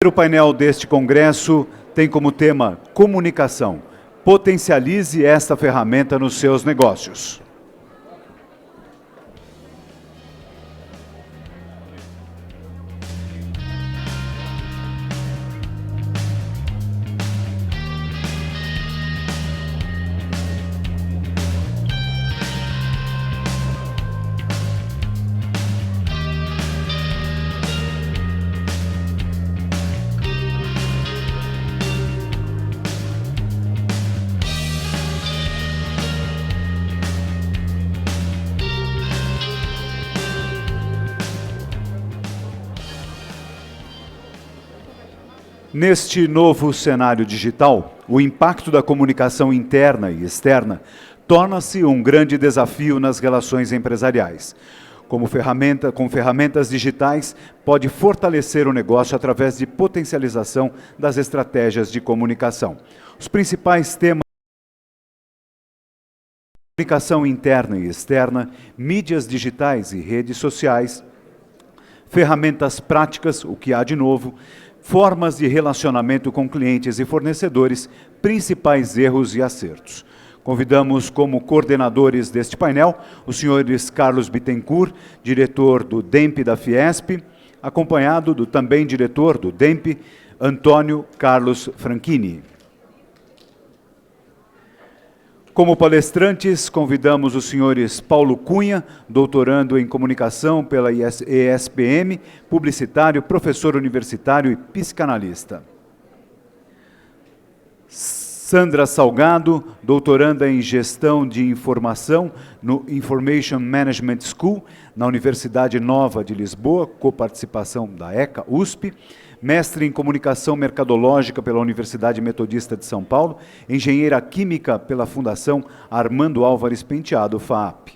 O painel deste congresso tem como tema comunicação. Potencialize esta ferramenta nos seus negócios. Neste novo cenário digital, o impacto da comunicação interna e externa torna-se um grande desafio nas relações empresariais. Com ferramentas digitais, pode fortalecer o negócio através de potencialização das estratégias de comunicação. Os principais temas: comunicação interna e externa, mídias digitais e redes sociais, ferramentas práticas, o que há de novo, formas de relacionamento com clientes e fornecedores, principais erros e acertos. Convidamos como coordenadores deste painel os senhores Carlos Bittencourt, diretor do DEMP da Fiesp, acompanhado do também diretor do DEMP, Antônio Carlos Franchini. Como palestrantes, convidamos os senhores Paulo Cunha, doutorando em comunicação pela ESPM, publicitário, professor universitário e psicanalista. Sandra Salgado, doutoranda em gestão de informação no Information Management School, na Universidade Nova de Lisboa, coparticipação da ECA, USP, mestre em Comunicação Mercadológica pela Universidade Metodista de São Paulo, engenheira química pela Fundação Armando Álvares Penteado, FAAP.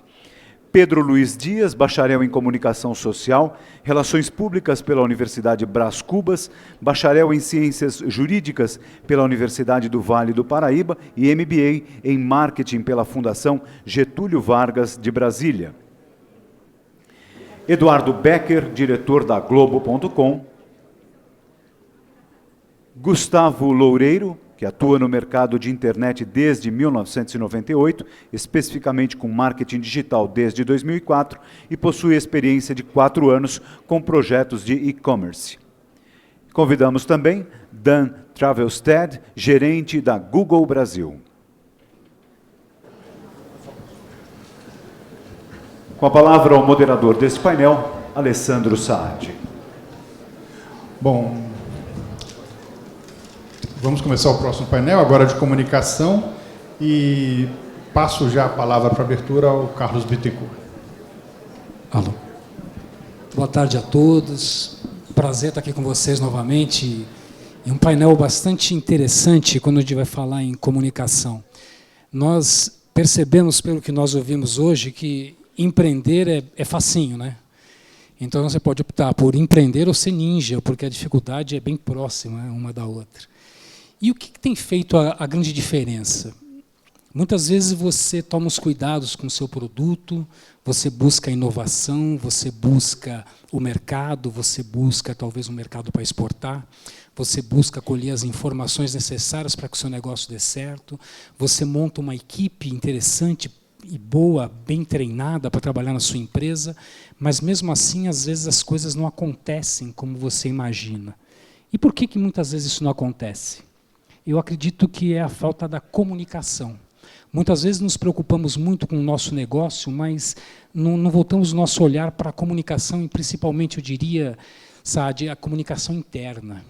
Pedro Luiz Dias, bacharel em Comunicação Social, Relações Públicas pela Universidade Brás Cubas, bacharel em Ciências Jurídicas pela Universidade do Vale do Paraíba e MBA em Marketing pela Fundação Getúlio Vargas de Brasília. Eduardo Becker, diretor da Globo.com. Gustavo Loureiro, que atua no mercado de internet desde 1998, especificamente com marketing digital desde 2004, e possui experiência de 4 anos com projetos de e-commerce. Convidamos também Dan Travelstead, gerente da Google Brasil. Com a palavra ao moderador deste painel, Alessandro Saad. Bom, vamos começar o próximo painel, agora de comunicação, e passo já a palavra para abertura ao Carlos Bittencourt. Alô. Boa tarde a todos. Prazer estar aqui com vocês novamente. E um painel bastante interessante quando a gente vai falar em comunicação. Nós percebemos, pelo que nós ouvimos hoje, que empreender é facinho, né? Então você pode optar por empreender ou ser ninja, porque a dificuldade é bem próxima uma da outra. E o que tem feito a grande diferença? Muitas vezes você toma os cuidados com o seu produto, você busca a inovação, você busca o mercado, você busca talvez um mercado para exportar, você busca colher as informações necessárias para que o seu negócio dê certo, você monta uma equipe interessante e boa, bem treinada para trabalhar na sua empresa, mas mesmo assim, às vezes, as coisas não acontecem como você imagina. E por que muitas vezes isso não acontece? Eu acredito que é a falta da comunicação. Muitas vezes nos preocupamos muito com o nosso negócio, mas não voltamos o nosso olhar para a comunicação, e principalmente, eu diria, Saad, a comunicação interna.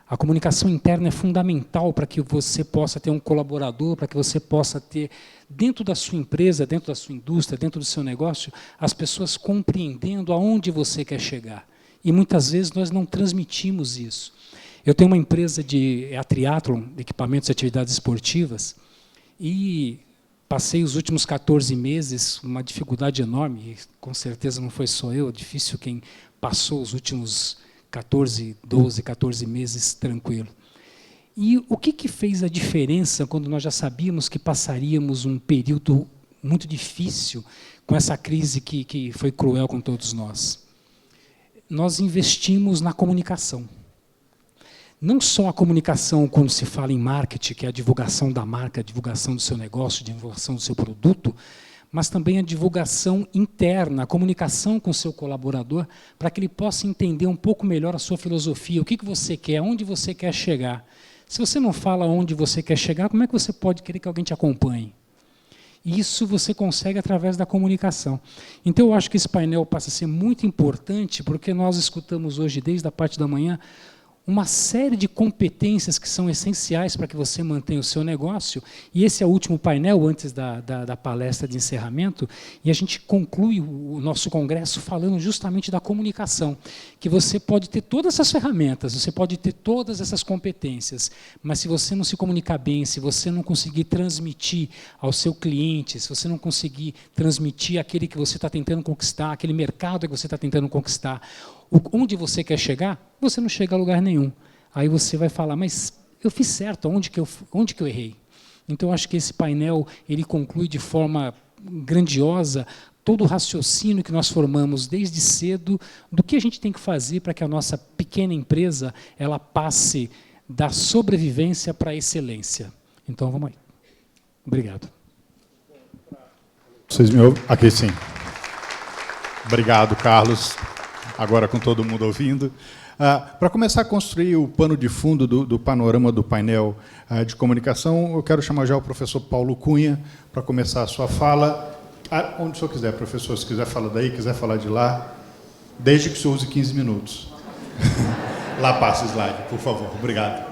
A comunicação interna é fundamental para que você possa ter um colaborador, para que você possa ter, dentro da sua empresa, dentro da sua indústria, dentro do seu negócio, as pessoas compreendendo aonde você quer chegar. E muitas vezes nós não transmitimos isso. Eu tenho uma empresa de triatlon, de equipamentos e atividades esportivas, e passei os últimos 14 meses uma dificuldade enorme, e com certeza não foi só eu, difícil quem passou os últimos 12, 14 meses tranquilo. E o que fez a diferença quando nós já sabíamos que passaríamos um período muito difícil com essa crise que foi cruel com todos nós? Nós investimos na comunicação. não só a comunicação quando se fala em marketing, que é a divulgação da marca, a divulgação do seu negócio, a divulgação do seu produto, mas também a divulgação interna, a comunicação com o seu colaborador, para que ele possa entender um pouco melhor a sua filosofia, o que você quer, onde você quer chegar. Se você não fala onde você quer chegar, como é que você pode querer que alguém te acompanhe? Isso você consegue através da comunicação. Então, eu acho que esse painel passa a ser muito importante, porque nós escutamos hoje, desde a parte da manhã, uma série de competências que são essenciais para que você mantenha o seu negócio, e esse é o último painel antes da palestra de encerramento, e a gente conclui o nosso congresso falando justamente da comunicação, que você pode ter todas essas ferramentas, você pode ter todas essas competências, mas se você não se comunicar bem, se você não conseguir transmitir ao seu cliente, se você não conseguir transmitir aquele que você está tentando conquistar, aquele mercado que você está tentando conquistar, onde você quer chegar, você não chega a lugar nenhum. Aí você vai falar, mas eu fiz certo, onde que eu errei? Então, eu acho que esse painel ele conclui de forma grandiosa todo o raciocínio que nós formamos desde cedo do que a gente tem que fazer para que a nossa pequena empresa ela passe da sobrevivência para a excelência. Então, vamos aí. Obrigado. Vocês me ouvem? Aqui sim. Obrigado, Carlos. Agora com todo mundo ouvindo. Para começar a construir o pano de fundo do panorama do painel de comunicação, eu quero chamar já o professor Paulo Cunha para começar a sua fala. Onde o senhor quiser, professor, se quiser falar daí, quiser falar de lá, desde que o senhor use 15 minutos. Lá passa o slide, por favor. Obrigado.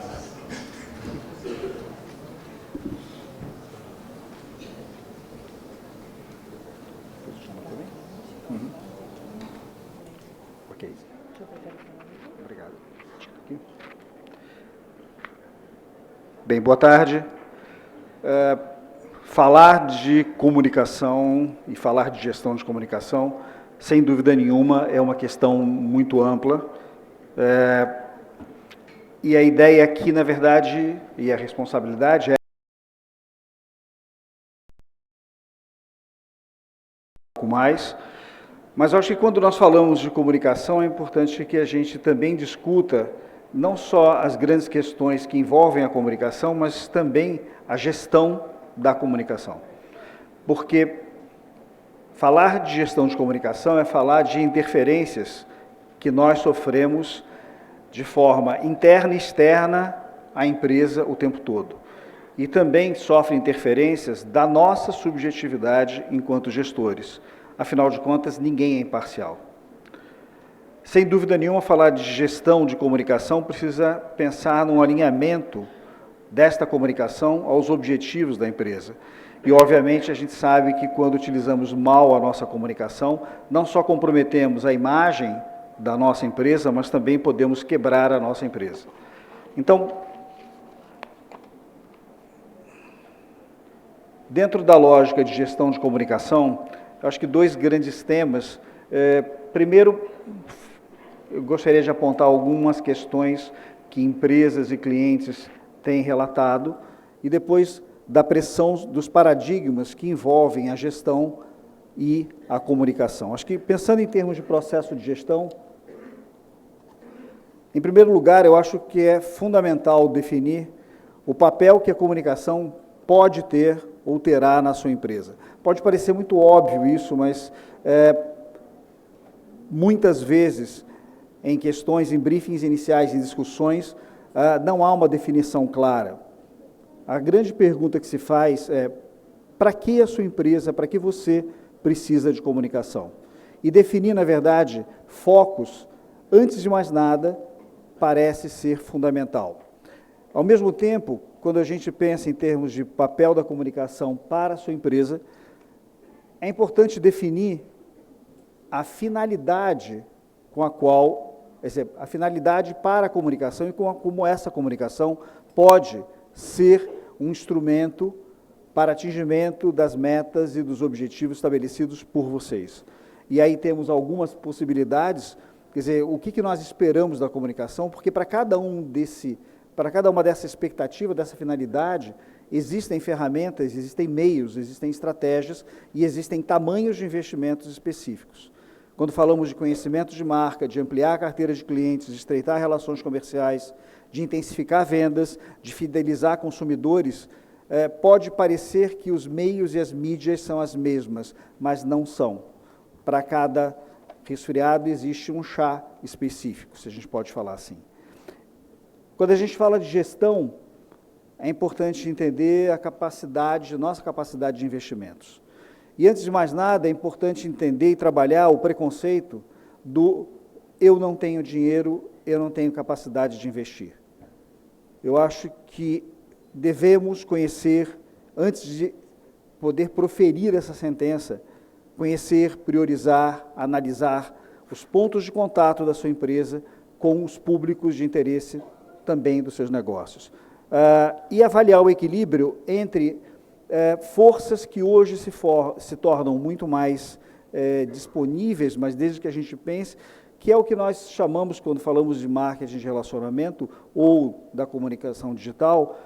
Bem, boa tarde. Falar de comunicação e falar de gestão de comunicação, sem dúvida nenhuma, é uma questão muito ampla. E a ideia aqui, na verdade, e a responsabilidade é um pouco mais, mas eu acho que quando nós falamos de comunicação, é importante que a gente também discuta não só as grandes questões que envolvem a comunicação, mas também a gestão da comunicação. Porque falar de gestão de comunicação é falar de interferências que nós sofremos de forma interna e externa à empresa o tempo todo. E também sofre interferências da nossa subjetividade enquanto gestores. Afinal de contas, ninguém é imparcial. Sem dúvida nenhuma, falar de gestão de comunicação precisa pensar num alinhamento desta comunicação aos objetivos da empresa. E, obviamente, a gente sabe que quando utilizamos mal a nossa comunicação, não só comprometemos a imagem da nossa empresa, mas também podemos quebrar a nossa empresa. Então, dentro da lógica de gestão de comunicação, eu acho que dois grandes temas. Primeiro, eu gostaria de apontar algumas questões que empresas e clientes têm relatado, e depois da pressão dos paradigmas que envolvem a gestão e a comunicação. Acho que, pensando em termos de processo de gestão, em primeiro lugar, eu acho que é fundamental definir o papel que a comunicação pode ter ou terá na sua empresa. Pode parecer muito óbvio isso, mas muitas vezes, em questões, em briefings iniciais, em discussões, não há uma definição clara. A grande pergunta que se faz é: para que a sua empresa, para que você precisa de comunicação? E definir, na verdade, focos, antes de mais nada, parece ser fundamental. Ao mesmo tempo, quando a gente pensa em termos de papel da comunicação para a sua empresa, é importante definir a finalidade com a qual, a finalidade para a comunicação e como essa comunicação pode ser um instrumento para atingimento das metas e dos objetivos estabelecidos por vocês. E aí temos algumas possibilidades, quer dizer, o que nós esperamos da comunicação, porque para cada uma dessa expectativa, dessa finalidade, existem ferramentas, existem meios, existem estratégias e existem tamanhos de investimentos específicos. Quando falamos de conhecimento de marca, de ampliar a carteira de clientes, de estreitar relações comerciais, de intensificar vendas, de fidelizar consumidores, pode parecer que os meios e as mídias são as mesmas, mas não são. Para cada resfriado existe um chá específico, se a gente pode falar assim. Quando a gente fala de gestão, é importante entender nossa capacidade de investimentos. E antes de mais nada, é importante entender e trabalhar o preconceito do eu não tenho dinheiro, eu não tenho capacidade de investir. Eu acho que devemos conhecer, antes de poder proferir essa sentença, conhecer, priorizar, analisar os pontos de contato da sua empresa com os públicos de interesse também dos seus negócios. E avaliar o equilíbrio entre forças que hoje se tornam muito mais disponíveis, mas desde que a gente pense, que é o que nós chamamos, quando falamos de marketing de relacionamento ou da comunicação digital,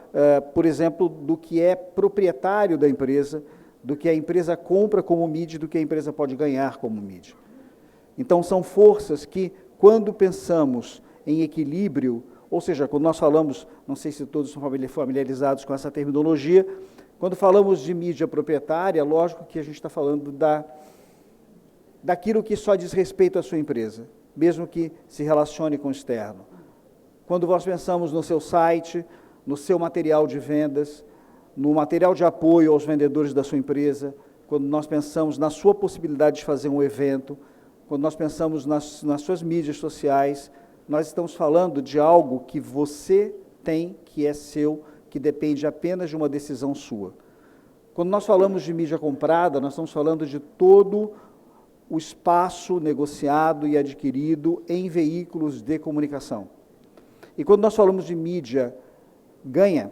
por exemplo, do que é proprietário da empresa, do que a empresa compra como mídia, do que a empresa pode ganhar como mídia. Então, são forças que, quando pensamos em equilíbrio, ou seja, quando nós falamos, não sei se todos são familiarizados com essa terminologia, quando falamos de mídia proprietária, lógico que a gente está falando daquilo que só diz respeito à sua empresa, mesmo que se relacione com o externo. Quando nós pensamos no seu site, no seu material de vendas, no material de apoio aos vendedores da sua empresa, quando nós pensamos na sua possibilidade de fazer um evento, quando nós pensamos nas suas mídias sociais, nós estamos falando de algo que você tem, que é seu, que depende apenas de uma decisão sua. Quando nós falamos de mídia comprada, nós estamos falando de todo o espaço negociado e adquirido em veículos de comunicação. E quando nós falamos de mídia ganha,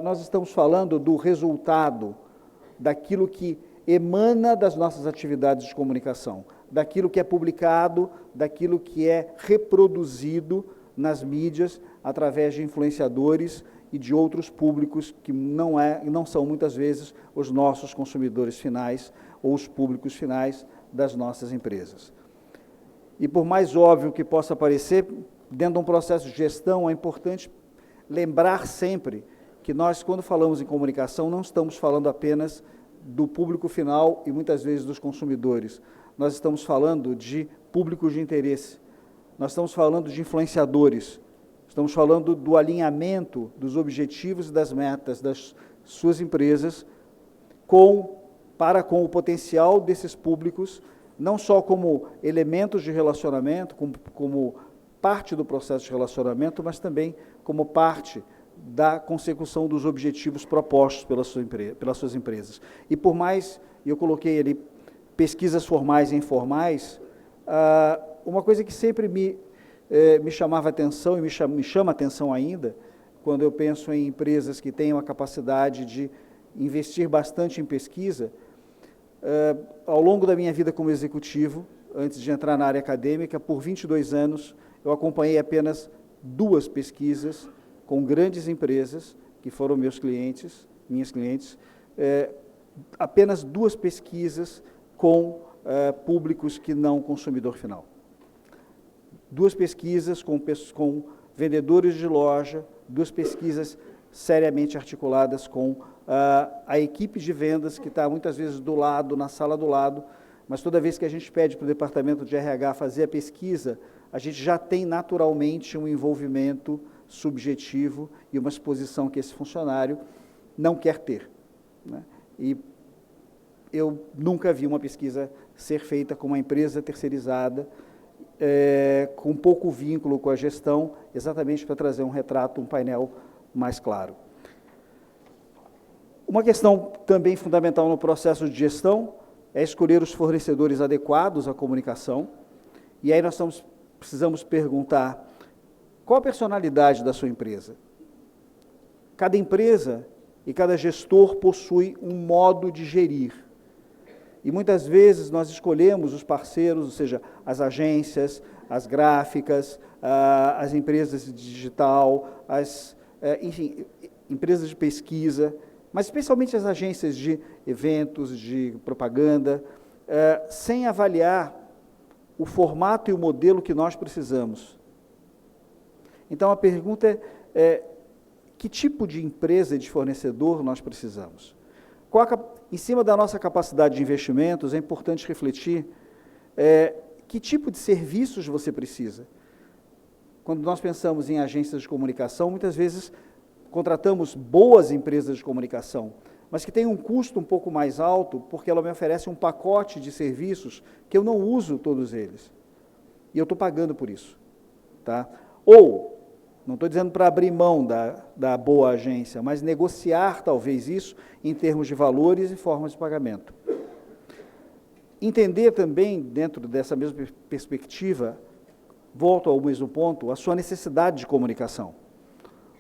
nós estamos falando do resultado, daquilo que emana das nossas atividades de comunicação, daquilo que é publicado, daquilo que é reproduzido nas mídias através de influenciadores e de outros públicos que não são muitas vezes os nossos consumidores finais ou os públicos finais das nossas empresas. E por mais óbvio que possa parecer, dentro de um processo de gestão é importante lembrar sempre que nós, quando falamos em comunicação, não estamos falando apenas do público final e muitas vezes dos consumidores. Nós estamos falando de públicos de interesse, nós estamos falando de influenciadores, estamos falando do alinhamento dos objetivos e das metas das suas empresas para com o potencial desses públicos, não só como elementos de relacionamento, como parte do processo de relacionamento, mas também como parte da consecução dos objetivos propostos pelas suas empresas. E por mais, eu coloquei ali pesquisas formais e informais, uma coisa que sempre me chamava atenção e me chama atenção ainda, quando eu penso em empresas que têm a capacidade de investir bastante em pesquisa, ao longo da minha vida como executivo, antes de entrar na área acadêmica, por 22 anos, eu acompanhei apenas 2 pesquisas com grandes empresas, que foram minhas clientes, apenas 2 pesquisas com públicos que não consumidor final. 2 pesquisas com vendedores de loja, 2 pesquisas seriamente articuladas com a equipe de vendas, que está muitas vezes do lado, na sala do lado, mas toda vez que a gente pede para o departamento de RH fazer a pesquisa, a gente já tem naturalmente um envolvimento subjetivo e uma exposição que esse funcionário não quer ter, né? E eu nunca vi uma pesquisa ser feita com uma empresa terceirizada, com pouco vínculo com a gestão, exatamente para trazer um retrato, um painel mais claro. Uma questão também fundamental no processo de gestão é escolher os fornecedores adequados à comunicação, e aí nós precisamos perguntar qual a personalidade da sua empresa. Cada empresa e cada gestor possui um modo de gerir. E muitas vezes nós escolhemos os parceiros, ou seja, as agências, as gráficas, as empresas de digital, enfim, empresas de pesquisa, mas especialmente as agências de eventos, de propaganda, sem avaliar o formato e o modelo que nós precisamos. Então, a pergunta que tipo de empresa e de fornecedor nós precisamos? Em cima da nossa capacidade de investimentos, é importante refletir que tipo de serviços você precisa. Quando nós pensamos em agências de comunicação, muitas vezes contratamos boas empresas de comunicação, mas que têm um custo um pouco mais alto, porque ela me oferece um pacote de serviços que eu não uso todos eles. E eu estou pagando por isso. Tá? Ou, não estou dizendo para abrir mão da boa agência, mas negociar talvez isso em termos de valores e formas de pagamento. Entender também, dentro dessa mesma perspectiva, volto ao mesmo ponto, a sua necessidade de comunicação.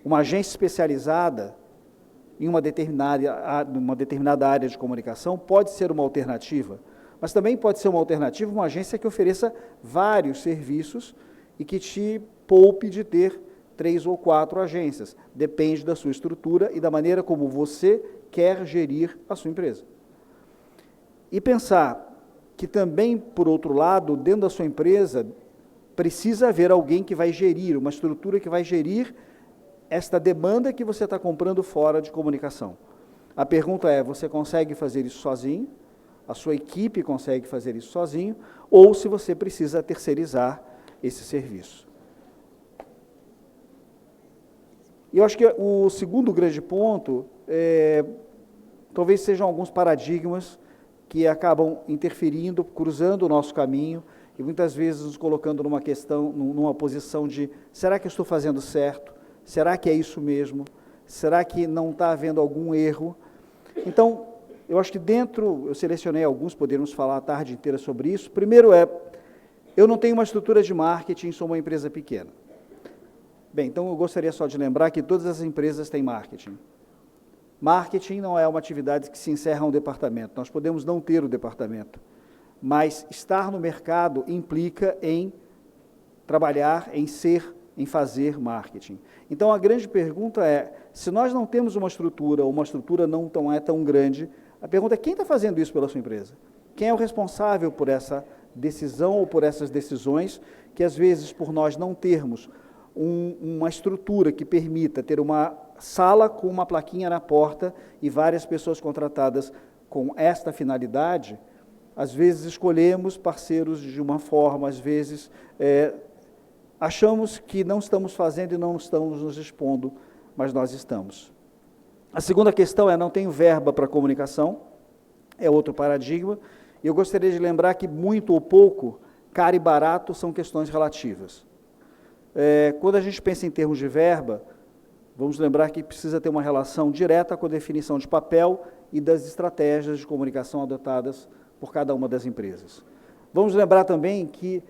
Uma agência especializada em uma determinada área de comunicação pode ser uma alternativa, mas também pode ser uma alternativa uma agência que ofereça vários serviços e que te poupe de ter 3 ou 4 agências. Depende da sua estrutura e da maneira como você quer gerir a sua empresa. E pensar que também, por outro lado, dentro da sua empresa, precisa haver alguém que vai gerir, uma estrutura que vai gerir esta demanda que você está comprando fora de comunicação. A pergunta é, você consegue fazer isso sozinho? A sua equipe consegue fazer isso sozinho? Ou se você precisa terceirizar esse serviço? E eu acho que o segundo grande ponto, talvez sejam alguns paradigmas que acabam interferindo, cruzando o nosso caminho, e muitas vezes nos colocando numa posição de, será que eu estou fazendo certo? Será que é isso mesmo? Será que não está havendo algum erro? Então, eu acho que eu selecionei alguns, poderíamos falar a tarde inteira sobre isso. Primeiro eu não tenho uma estrutura de marketing, sou uma empresa pequena. Bem, então eu gostaria só de lembrar que todas as empresas têm marketing. Marketing não é uma atividade que se encerra um departamento, nós podemos não ter o departamento, mas estar no mercado implica em trabalhar, em fazer marketing. Então, a grande pergunta é, se nós não temos uma estrutura, ou uma estrutura não é tão grande, a pergunta é, quem está fazendo isso pela sua empresa? Quem é o responsável por essa decisão ou por essas decisões, que às vezes, por nós não termos uma estrutura que permita ter uma sala com uma plaquinha na porta e várias pessoas contratadas com esta finalidade, às vezes escolhemos parceiros de uma forma, às vezes achamos que não estamos fazendo e não estamos nos expondo, mas nós estamos. A segunda questão não tenho verba para comunicação, é outro paradigma, e eu gostaria de lembrar que muito ou pouco, caro e barato são questões relativas. Quando a gente pensa em termos de verba, vamos lembrar que precisa ter uma relação direta com a definição de papel e das estratégias de comunicação adotadas por cada uma das empresas. Vamos lembrar também que,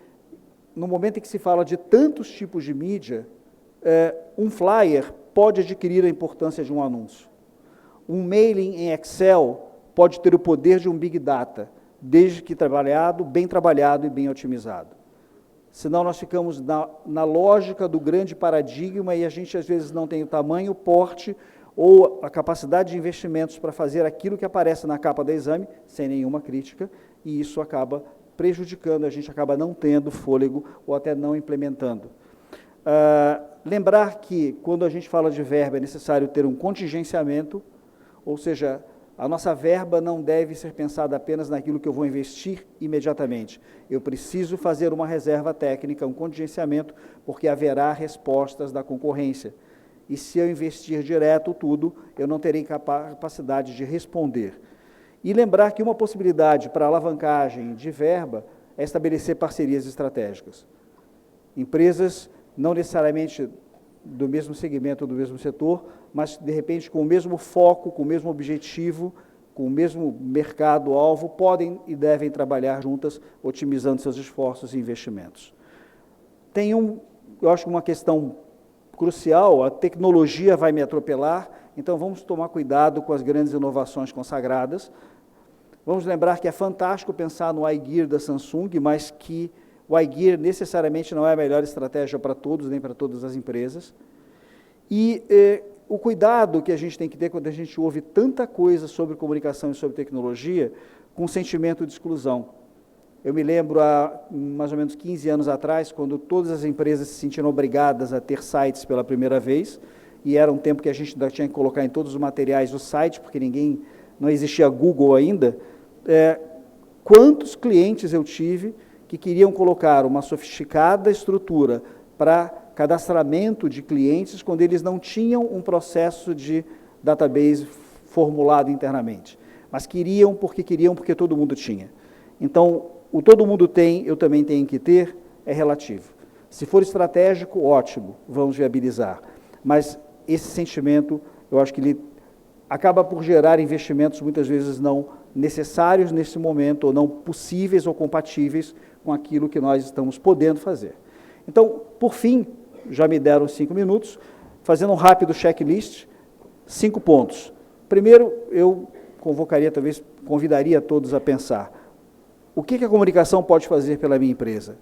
no momento em que se fala de tantos tipos de mídia, um flyer pode adquirir a importância de um anúncio. Um mailing em Excel pode ter o poder de um Big Data, desde que bem trabalhado e bem otimizado. Senão nós ficamos na lógica do grande paradigma e a gente às vezes não tem o tamanho, o porte ou a capacidade de investimentos para fazer aquilo que aparece na capa do exame, sem nenhuma crítica, e isso acaba prejudicando, a gente acaba não tendo fôlego ou até não implementando. Lembrar que, quando a gente fala de verba, é necessário ter um contingenciamento, ou seja, a nossa verba não deve ser pensada apenas naquilo que eu vou investir imediatamente. Eu preciso fazer uma reserva técnica, um contingenciamento, porque haverá respostas da concorrência. E se eu investir direto tudo, eu não terei capacidade de responder. E lembrar que uma possibilidade para alavancagem de verba é estabelecer parcerias estratégicas. Empresas, não necessariamente do mesmo segmento, do mesmo setor, mas, de repente, com o mesmo foco, com o mesmo objetivo, com o mesmo mercado-alvo, podem e devem trabalhar juntas, otimizando seus esforços e investimentos. Tem eu acho, uma questão crucial, a tecnologia vai me atropelar, então vamos tomar cuidado com as grandes inovações consagradas. Vamos lembrar que é fantástico pensar no iGear da Samsung, mas que o iGear necessariamente não é a melhor estratégia para todos, nem para todas as empresas. E o cuidado que a gente tem que ter quando a gente ouve tanta coisa sobre comunicação e sobre tecnologia, com sentimento de exclusão. Eu me lembro, há mais ou menos 15 anos atrás, quando todas as empresas se sentiram obrigadas a ter sites pela primeira vez, e era um tempo que a gente ainda tinha que colocar em todos os materiais o site, porque não existia Google ainda. Quantos clientes eu tive que queriam colocar uma sofisticada estrutura para cadastramento de clientes, quando eles não tinham um processo de database formulado internamente, mas queriam porque todo mundo tinha. Então, o todo mundo tem, eu também tenho que ter, é relativo. Se for estratégico, ótimo, vamos viabilizar. Mas esse sentimento, eu acho que ele acaba por gerar investimentos muitas vezes não necessários nesse momento, ou não possíveis ou compatíveis com aquilo que nós estamos podendo fazer. Então, por fim, já me deram 5 minutos, fazendo um rápido checklist, 5 pontos. Primeiro, eu convidaria todos a pensar, o que a comunicação pode fazer pela minha empresa?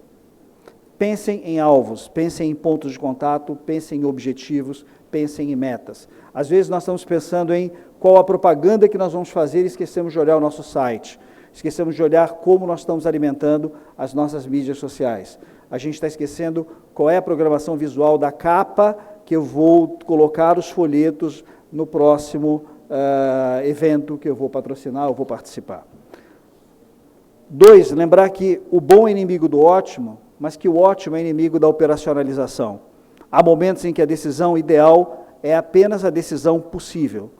Pensem em alvos, pensem em pontos de contato, pensem em objetivos, pensem em metas. Às vezes nós estamos pensando em qual a propaganda que nós vamos fazer e esquecemos de olhar o nosso site, esquecemos de olhar como nós estamos alimentando as nossas mídias sociais. A gente está esquecendo qual é a programação visual da capa que eu vou colocar os folhetos no próximo evento que eu vou patrocinar ou vou participar. 2, lembrar que o bom é inimigo do ótimo, mas que o ótimo é inimigo da operacionalização. Há momentos em que a decisão ideal é apenas a decisão possível.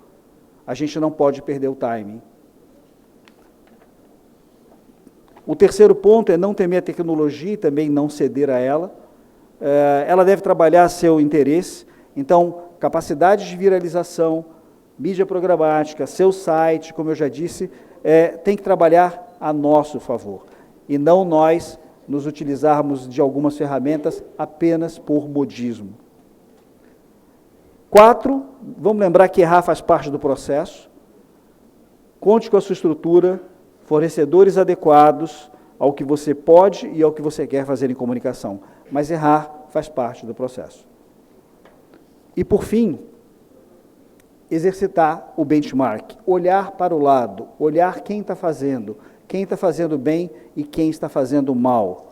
A gente não pode perder o timing. O terceiro ponto é não temer a tecnologia e também não ceder a ela. Ela deve trabalhar a seu interesse. Então, capacidade de viralização, mídia programática, seu site, como eu já disse, tem que trabalhar a nosso favor. E não nós nos utilizarmos de algumas ferramentas apenas por modismo. 4, vamos lembrar que errar faz parte do processo. Conte com a sua estrutura, fornecedores adequados ao que você pode e ao que você quer fazer em comunicação. Mas errar faz parte do processo. E, por fim, exercitar o benchmark, olhar para o lado, olhar quem está fazendo bem e quem está fazendo mal.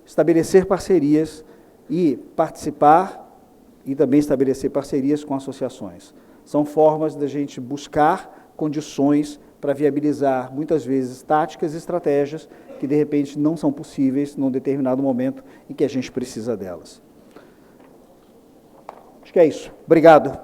Estabelecer parcerias e participar e também estabelecer parcerias com associações. São formas da gente buscar condições para viabilizar, muitas vezes, táticas e estratégias que, de repente, não são possíveis num determinado momento em que a gente precisa delas. Acho que é isso. Obrigado.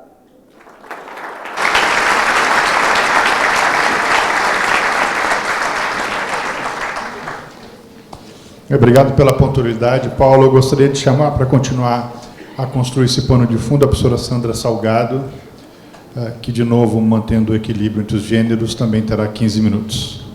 Obrigado pela pontualidade. Paulo, eu gostaria de chamar para continuar a construir esse pano de fundo a professora Sandra Salgado, que, de novo, mantendo o equilíbrio entre os gêneros, também terá 15 minutos.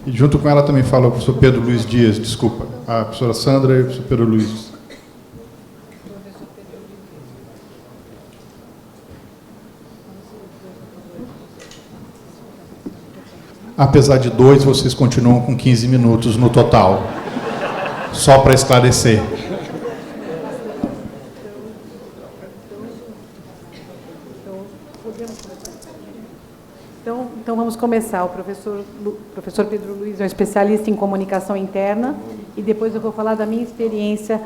E junto com ela também fala o professor Pedro Luiz Dias, desculpa, a professora Sandra e o professor Pedro Luiz. Apesar de 2, vocês continuam com 15 minutos no total. Só para esclarecer. Então vamos começar. O professor Pedro Luiz é um especialista em comunicação interna e depois eu vou falar da minha experiência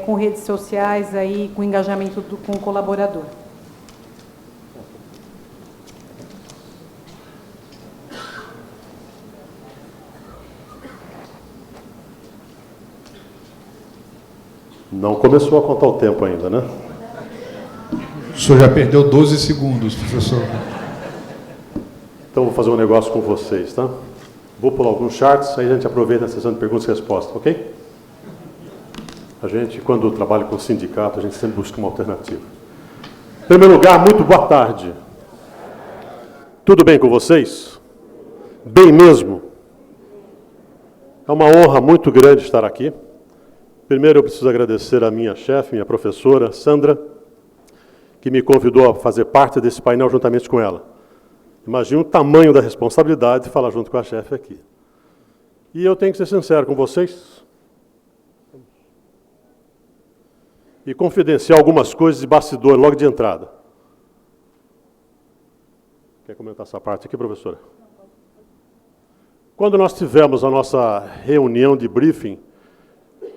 com redes sociais, aí, com engajamento com o colaborador. Não começou a contar o tempo ainda, né? O senhor já perdeu 12 segundos, professor. Então, vou fazer um negócio com vocês, tá? Vou pular alguns charts, aí a gente aproveita a sessão de perguntas e respostas, ok? A gente, quando trabalha com sindicato, a gente sempre busca uma alternativa. Em primeiro lugar, muito boa tarde. Tudo bem com vocês? Bem mesmo? É uma honra muito grande estar aqui. Primeiro, eu preciso agradecer a minha chefe, minha professora, Sandra, que me convidou a fazer parte desse painel juntamente com ela. Imagina o tamanho da responsabilidade de falar junto com a chefe aqui. E eu tenho que ser sincero com vocês. e confidenciar algumas coisas de bastidor logo de entrada. Quer comentar essa parte aqui, professora? Quando nós tivemos a nossa reunião de briefing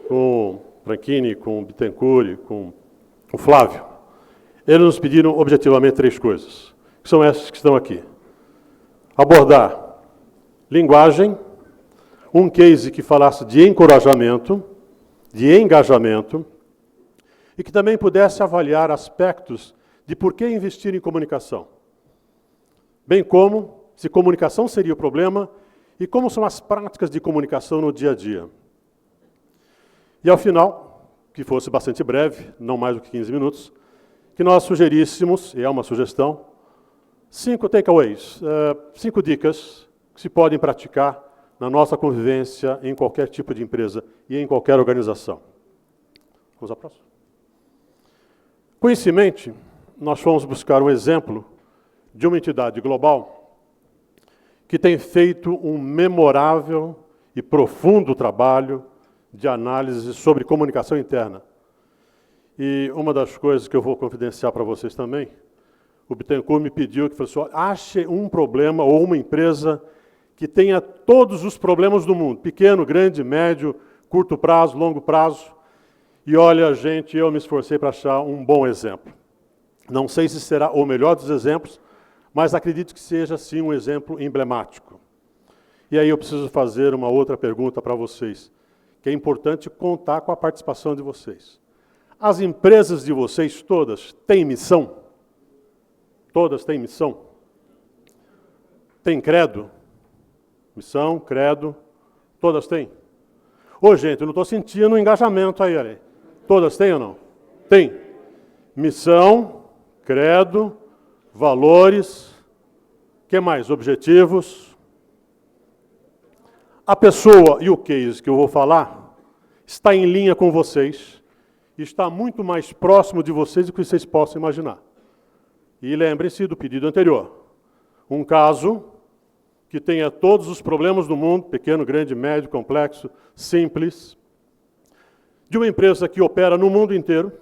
com Franchini, com Bittencourt, com o Flávio, eles nos pediram objetivamente 3 coisas, que são essas que estão aqui. Abordar linguagem, um case que falasse de encorajamento, de engajamento, e que também pudesse avaliar aspectos de por que investir em comunicação, bem como se comunicação seria o problema e como são as práticas de comunicação no dia a dia. E ao final, que fosse bastante breve, não mais do que 15 minutos, que nós sugeríssemos, e é uma sugestão, 5 takeaways, 5 dicas que se podem praticar na nossa convivência em qualquer tipo de empresa e em qualquer organização. Vamos à próxima. Com isso em mente, nós fomos buscar um exemplo de uma entidade global que tem feito um memorável e profundo trabalho de análise sobre comunicação interna. E uma das coisas que eu vou confidenciar para vocês também, o Bittencourt me pediu que falou assim, ache um problema ou uma empresa que tenha todos os problemas do mundo, pequeno, grande, médio, curto prazo, longo prazo. E olha, gente, eu me esforcei para achar um bom exemplo. Não sei se será o melhor dos exemplos, mas acredito que seja, sim, um exemplo emblemático. E aí eu preciso fazer uma outra pergunta para vocês, que é importante contar com a participação de vocês. As empresas de vocês todas têm missão? Todas têm missão? Tem credo? Missão, credo, todas têm? Ô, gente, eu não estou sentindo um engajamento aí, olha aí. Todas têm ou não? Tem. Missão, credo, valores, que mais? Objetivos. A pessoa e o case que eu vou falar está em linha com vocês e está muito mais próximo de vocês do que vocês possam imaginar. E lembrem-se do pedido anterior. Um caso que tenha todos os problemas do mundo, pequeno, grande, médio, complexo, simples, de uma empresa que opera no mundo inteiro,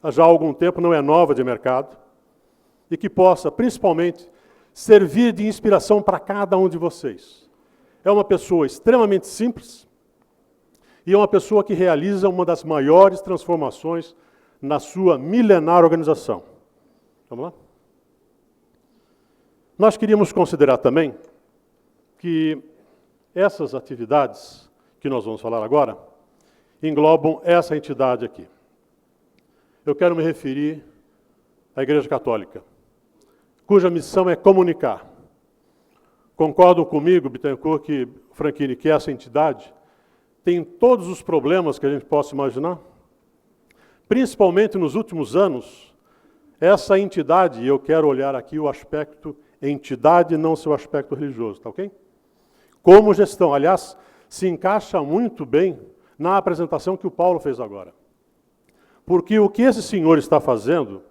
há já algum tempo, não é nova de mercado, e que possa, principalmente, servir de inspiração para cada um de vocês. É uma pessoa extremamente simples e é uma pessoa que realiza uma das maiores transformações na sua milenar organização. Vamos lá? Nós queríamos considerar também que essas atividades que nós vamos falar agora englobam essa entidade aqui. Eu quero me referir à Igreja Católica, cuja missão é comunicar. Concordam comigo, Bittencourt, Franchini, que essa entidade tem todos os problemas que a gente possa imaginar? Principalmente nos últimos anos, essa entidade, e eu quero olhar aqui o aspecto entidade, não seu aspecto religioso, tá ok? Como gestão, aliás, se encaixa muito bem na apresentação que o Paulo fez agora. Porque o que esse senhor está fazendo,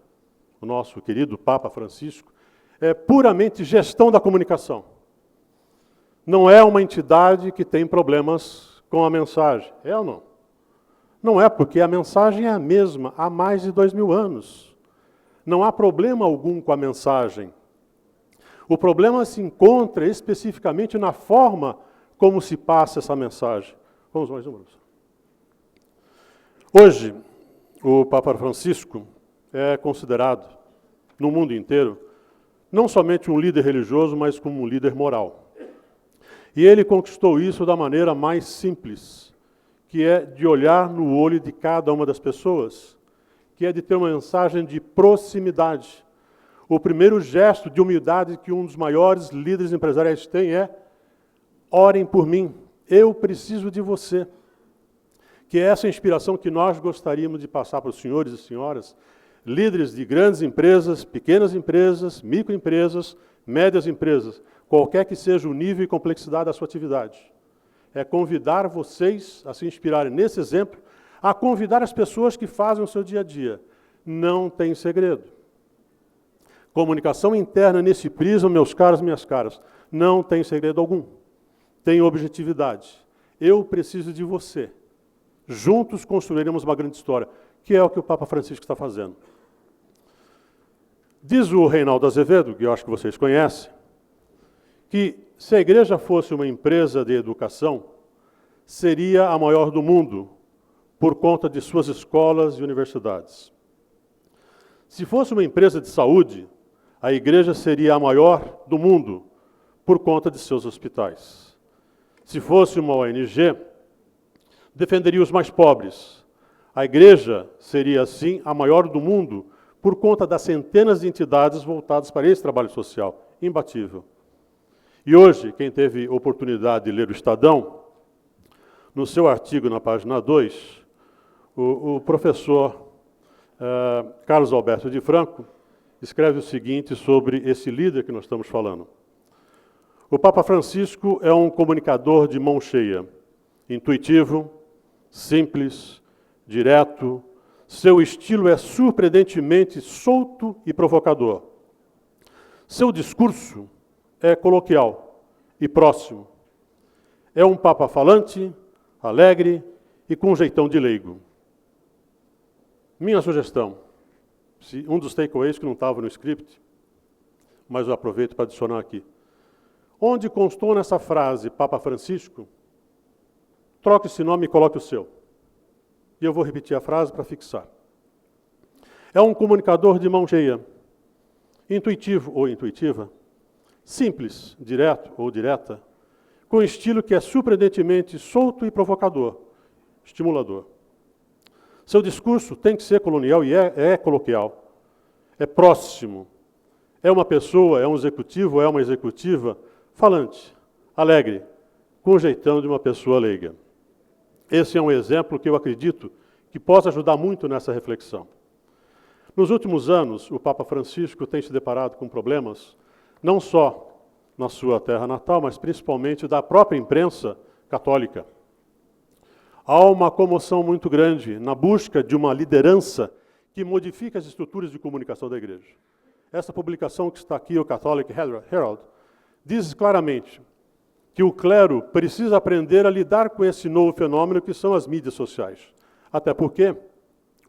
o nosso querido Papa Francisco, é puramente gestão da comunicação. Não é uma entidade que tem problemas com a mensagem. É ou não? Não é, porque a mensagem é a mesma há mais de 2000 anos. Não há problema algum com a mensagem. O problema se encontra especificamente na forma como se passa essa mensagem. Vamos mais uma. Hoje, o Papa Francisco é considerado, no mundo inteiro, não somente um líder religioso, mas como um líder moral. E ele conquistou isso da maneira mais simples, que é de olhar no olho de cada uma das pessoas, que é de ter uma mensagem de proximidade. O primeiro gesto de humildade que um dos maiores líderes empresariais tem é: orem por mim, eu preciso de você. Que é essa inspiração que nós gostaríamos de passar para os senhores e senhoras, líderes de grandes empresas, pequenas empresas, microempresas, médias empresas, qualquer que seja o nível e complexidade da sua atividade. É convidar vocês a se inspirarem nesse exemplo, a convidar as pessoas que fazem o seu dia a dia. Não tem segredo. Comunicação interna nesse prisma, meus caros, minhas caras, não tem segredo algum. Tem objetividade. Eu preciso de você. Juntos construiremos uma grande história. que é o que o Papa Francisco está fazendo. Diz o Reinaldo Azevedo, que eu acho que vocês conhecem, que se a igreja fosse uma empresa de educação, seria a maior do mundo, por conta de suas escolas e universidades. Se fosse uma empresa de saúde, a igreja seria a maior do mundo, por conta de seus hospitais. Se fosse uma ONG, defenderia os mais pobres. A igreja seria, assim, a maior do mundo, por conta das centenas de entidades voltadas para esse trabalho social, imbatível. E hoje, quem teve oportunidade de ler o Estadão, no seu artigo na página 2, o professor Carlos Alberto de Franco escreve o seguinte sobre esse líder que nós estamos falando. O Papa Francisco é um comunicador de mão cheia, intuitivo, simples, direto. Seu estilo é surpreendentemente solto e provocador. Seu discurso é coloquial e próximo. É um Papa falante, alegre e com um jeitão de leigo. Minha sugestão, um dos takeaways que não estava no script, mas eu aproveito para adicionar aqui. Onde constou nessa frase Papa Francisco, troque esse nome e coloque o seu. E eu vou repetir a frase para fixar. É um comunicador de mão cheia, intuitivo ou intuitiva, simples, direto ou direta, com estilo que é surpreendentemente solto e provocador, estimulador. Seu discurso tem que ser colonial e é coloquial, é próximo, é uma pessoa, é um executivo, é uma executiva falante, alegre, com o jeitão de uma pessoa leiga. Esse é um exemplo que eu acredito que possa ajudar muito nessa reflexão. Nos últimos anos, o Papa Francisco tem se deparado com problemas, não só na sua terra natal, mas principalmente da própria imprensa católica. Há uma comoção muito grande na busca de uma liderança que modifique as estruturas de comunicação da igreja. Essa publicação que está aqui, o Catholic Herald, diz claramente que o clero precisa aprender a lidar com esse novo fenômeno que são as mídias sociais. Até porque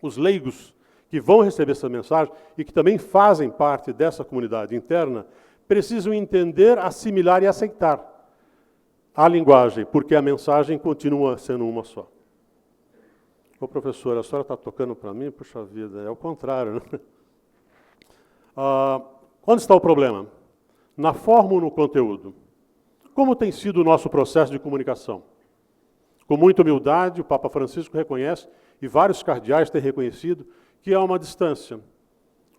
os leigos que vão receber essa mensagem e que também fazem parte dessa comunidade interna precisam entender, assimilar e aceitar a linguagem, porque a mensagem continua sendo uma só. Ô professor, a senhora está tocando para mim? Puxa vida, é o contrário, né? Onde está o problema? Na forma ou no conteúdo? Como tem sido o nosso processo de comunicação? Com muita humildade, o Papa Francisco reconhece, e vários cardeais têm reconhecido, que há uma distância.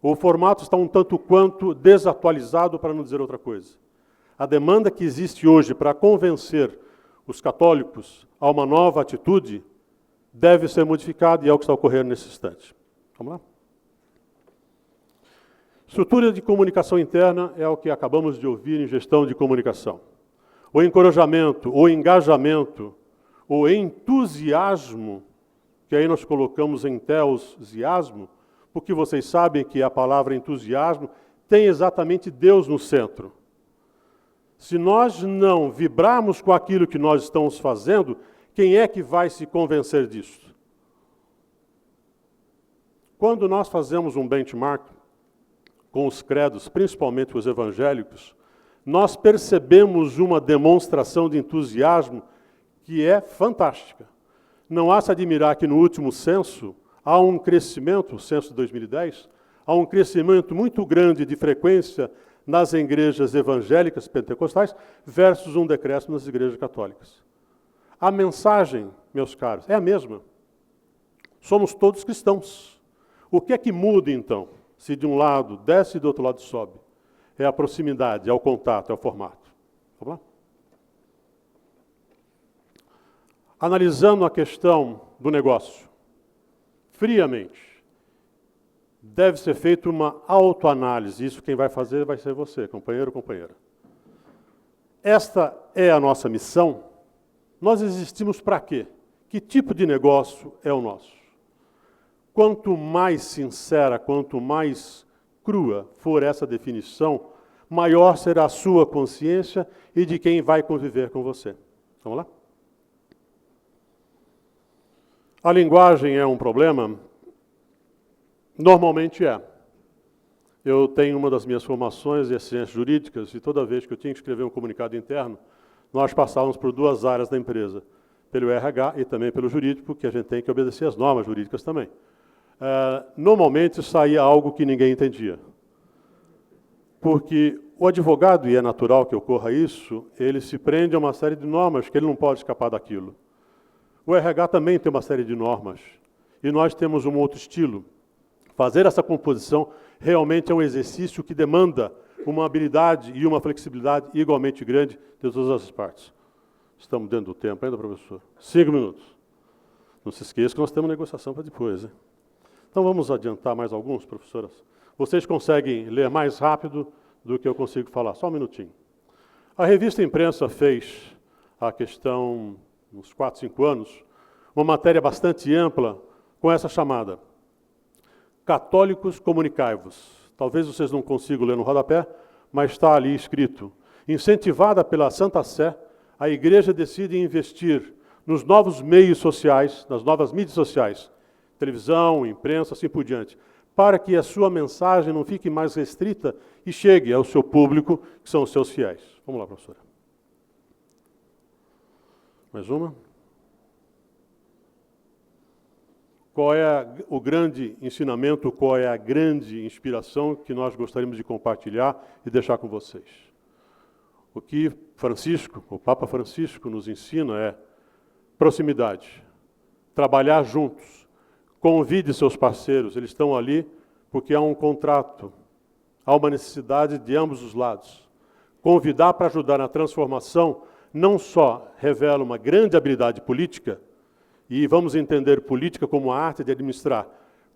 O formato está um tanto quanto desatualizado, para não dizer outra coisa. A demanda que existe hoje para convencer os católicos a uma nova atitude deve ser modificada, e é o que está ocorrendo nesse instante. Vamos lá? Estrutura de comunicação interna é o que acabamos de ouvir em gestão de comunicação. O encorajamento, o engajamento, o entusiasmo, que aí nós colocamos entusiasmo, porque vocês sabem que a palavra entusiasmo tem exatamente Deus no centro. Se nós não vibrarmos com aquilo que nós estamos fazendo, quem é que vai se convencer disso? Quando nós fazemos um benchmark com os credos, principalmente os evangélicos, nós percebemos uma demonstração de entusiasmo que é fantástica. Não há se admirar que no último censo há um crescimento, o censo de 2010, há um crescimento muito grande de frequência nas igrejas evangélicas pentecostais versus um decréscimo nas igrejas católicas. A mensagem, meus caros, é a mesma. Somos todos cristãos. O que é que muda, então, se de um lado desce e do outro lado sobe? É a proximidade, é o contato, é o formato. Vamos lá? Analisando a questão do negócio, friamente, deve ser feita uma autoanálise. Isso quem vai fazer vai ser você, companheiro ou companheira. Esta é a nossa missão. Nós existimos para quê? Que tipo de negócio é o nosso? Quanto mais sincera, quanto mais crua for essa definição, maior será a sua consciência e de quem vai conviver com você. Vamos lá? A linguagem é um problema? Normalmente é. Eu tenho uma das minhas formações em ciências jurídicas e toda vez que eu tinha que escrever um comunicado interno, nós passávamos por duas áreas da empresa, pelo RH e também pelo jurídico, porque a gente tem que obedecer às normas jurídicas também. Normalmente saía algo que ninguém entendia. Porque o advogado, e é natural que ocorra isso, ele se prende a uma série de normas que ele não pode escapar daquilo. O RH também tem uma série de normas. E nós temos um outro estilo. Fazer essa composição realmente é um exercício que demanda uma habilidade e uma flexibilidade igualmente grande de todas as partes. Estamos dentro do tempo ainda, professor? 5 minutos. Não se esqueça que nós temos negociação para depois, hein? Então vamos adiantar mais alguns, professoras? Vocês conseguem ler mais rápido do que eu consigo falar? Só um minutinho. A revista Imprensa fez a questão, uns 4, 5 anos, uma matéria bastante ampla com essa chamada: Católicos, comunicai-vos. Talvez vocês não consigam ler no rodapé, mas está ali escrito: incentivada pela Santa Sé, a Igreja decide investir nos novos meios sociais, nas novas mídias sociais, televisão, imprensa, assim por diante, para que a sua mensagem não fique mais restrita e chegue ao seu público, que são os seus fiéis. Vamos lá, professora. Mais uma. Qual é o grande ensinamento, qual é a grande inspiração que nós gostaríamos de compartilhar e deixar com vocês? O que Francisco, o Papa Francisco, nos ensina é proximidade, trabalhar juntos, convide seus parceiros, eles estão ali porque há um contrato, há uma necessidade de ambos os lados. Convidar para ajudar na transformação não só revela uma grande habilidade política, e vamos entender política como a arte de administrar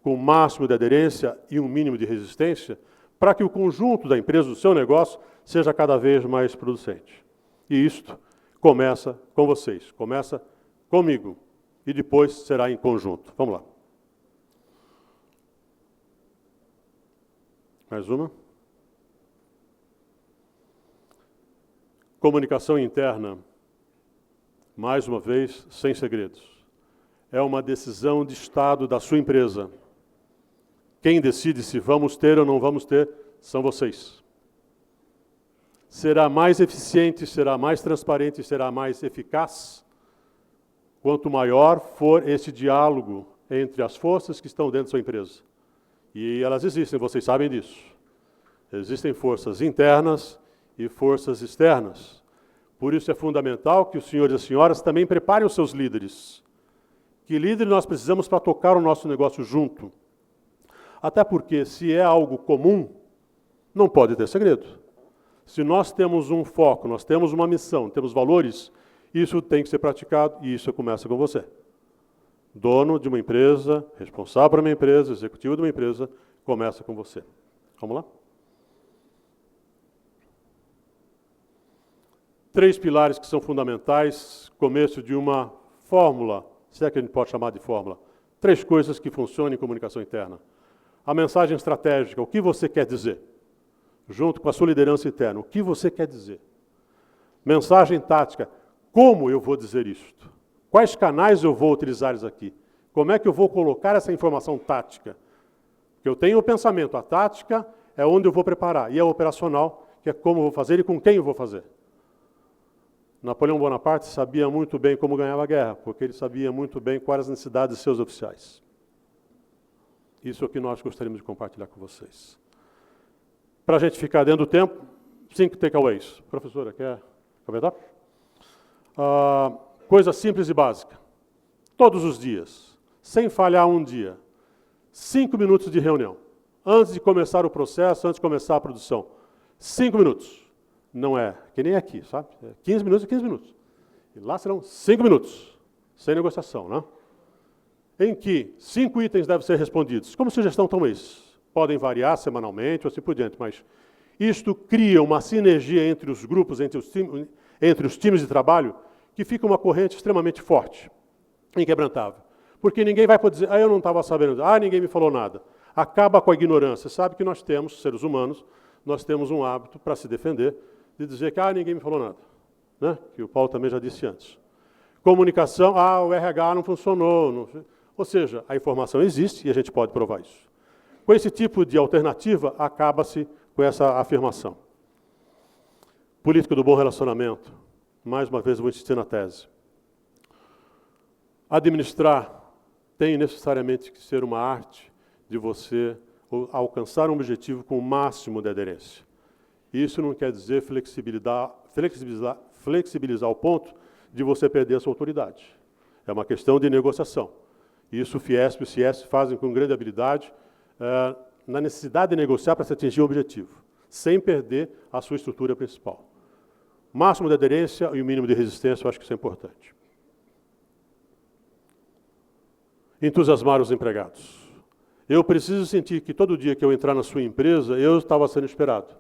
com o máximo de aderência e um mínimo de resistência, para que o conjunto da empresa, do seu negócio, seja cada vez mais producente. E isto começa com vocês, começa comigo, e depois será em conjunto. Vamos lá. Mais uma. Comunicação interna, mais uma vez, sem segredos. É uma decisão de Estado da sua empresa. Quem decide se vamos ter ou não vamos ter são vocês. Será mais eficiente, será mais transparente, será mais eficaz quanto maior for esse diálogo entre as forças que estão dentro da sua empresa. E elas existem, vocês sabem disso. Existem forças internas e forças externas. Por isso é fundamental que os senhores e as senhoras também preparem os seus líderes. Que líder nós precisamos para tocar o nosso negócio junto? Até porque, se é algo comum, não pode ter segredo. Se nós temos um foco, nós temos uma missão, temos valores, isso tem que ser praticado e isso começa com você. Dono de uma empresa, responsável por uma empresa, executivo de uma empresa, começa com você. Vamos lá? 3 pilares que são fundamentais, começo de uma fórmula, se é que a gente pode chamar de fórmula. 3 coisas que funcionam em comunicação interna. A mensagem estratégica, o que você quer dizer? Junto com a sua liderança interna, o que você quer dizer? Mensagem tática, como eu vou dizer isto? Quais canais eu vou utilizar isso aqui? Como é que eu vou colocar essa informação tática? Porque eu tenho o pensamento, a tática é onde eu vou preparar, e a operacional, que é como eu vou fazer e com quem eu vou fazer. Napoleão Bonaparte sabia muito bem como ganhava a guerra, porque ele sabia muito bem quais as necessidades de seus oficiais. Isso é o que nós gostaríamos de compartilhar com vocês. Para a gente ficar dentro do tempo, 5 takeaways. Professora, quer comentar? Coisa simples e básica. Todos os dias, sem falhar um dia, 5 minutos de reunião. Antes de começar o processo, antes de começar a produção. 5 minutos. Não é que nem aqui, sabe? 15 minutos e 15 minutos. E lá serão 5 minutos, sem negociação, né? Em que 5 itens devem ser respondidos. Como sugestão, estão esses. Podem variar semanalmente ou assim por diante, mas isto cria uma sinergia entre os grupos, entre os times de trabalho, que fica uma corrente extremamente forte, inquebrantável. Porque ninguém vai poder dizer, eu não estava sabendo, ninguém me falou nada. Acaba com a ignorância. Sabe que nós temos, seres humanos, nós temos um hábito para se defender, de dizer que ninguém me falou nada, né? Que o Paulo também já disse antes. Comunicação, o RH não funcionou. Não... Ou seja, a informação existe e a gente pode provar isso. Com esse tipo de alternativa, acaba-se com essa afirmação. Política do bom relacionamento. Mais uma vez, vou insistir na tese. Administrar tem necessariamente que ser uma arte de você alcançar um objetivo com o máximo de aderência. Isso não quer dizer flexibilizar ao ponto de você perder a sua autoridade. É uma questão de negociação. Isso o Fiesp e o Ciesp fazem com grande habilidade, na necessidade de negociar para se atingir o objetivo, sem perder a sua estrutura principal. Máximo de aderência e o mínimo de resistência, eu acho que isso é importante. Entusiasmar os empregados. Eu preciso sentir que todo dia que eu entrar na sua empresa, eu estava sendo esperado.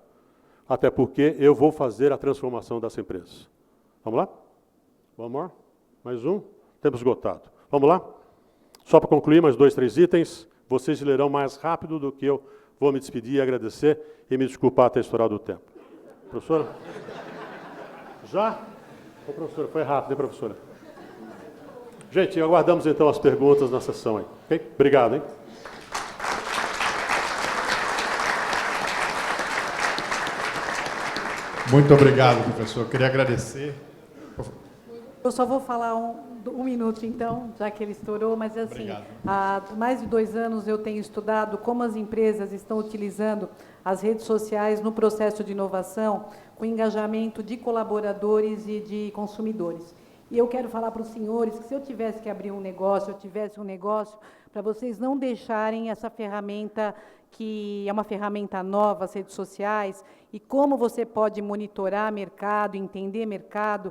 Até porque eu vou fazer a transformação dessa empresa. Vamos lá? One more? Mais um? Tempo esgotado. Vamos lá? Só para concluir, mais 2, 3 itens. Vocês lerão mais rápido do que eu vou me despedir e agradecer e me desculpar ter estourado o tempo. Professora? Já? Ô, professora, foi rápido, hein, professora? Gente, aguardamos então as perguntas na sessão aí. Ok? Obrigado, hein? Muito obrigado, professor. Queria agradecer. Eu só vou falar um minuto, então, já que ele estourou, mas assim, Obrigado. há mais de 2 anos eu tenho estudado como as empresas estão utilizando as redes sociais no processo de inovação, com engajamento de colaboradores e de consumidores. E eu quero falar para os senhores que se eu tivesse que abrir um negócio, para vocês não deixarem essa ferramenta, que é uma ferramenta nova, as redes sociais, e como você pode monitorar mercado, entender mercado.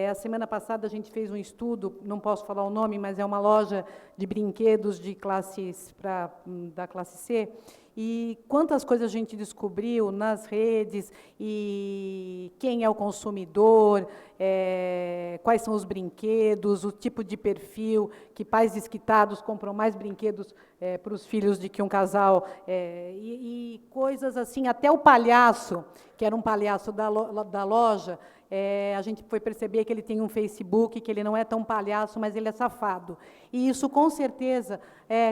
A semana passada a gente fez um estudo, não posso falar o nome, mas é uma loja de brinquedos da classe C, e quantas coisas a gente descobriu nas redes, e quem é o consumidor, quais são os brinquedos, o tipo de perfil, que pais desquitados compram mais brinquedos para os filhos de que um casal, e coisas assim, até o palhaço, que era um palhaço da loja, a gente foi perceber que ele tem um Facebook, que ele não é tão palhaço, mas ele é safado. E isso, com certeza,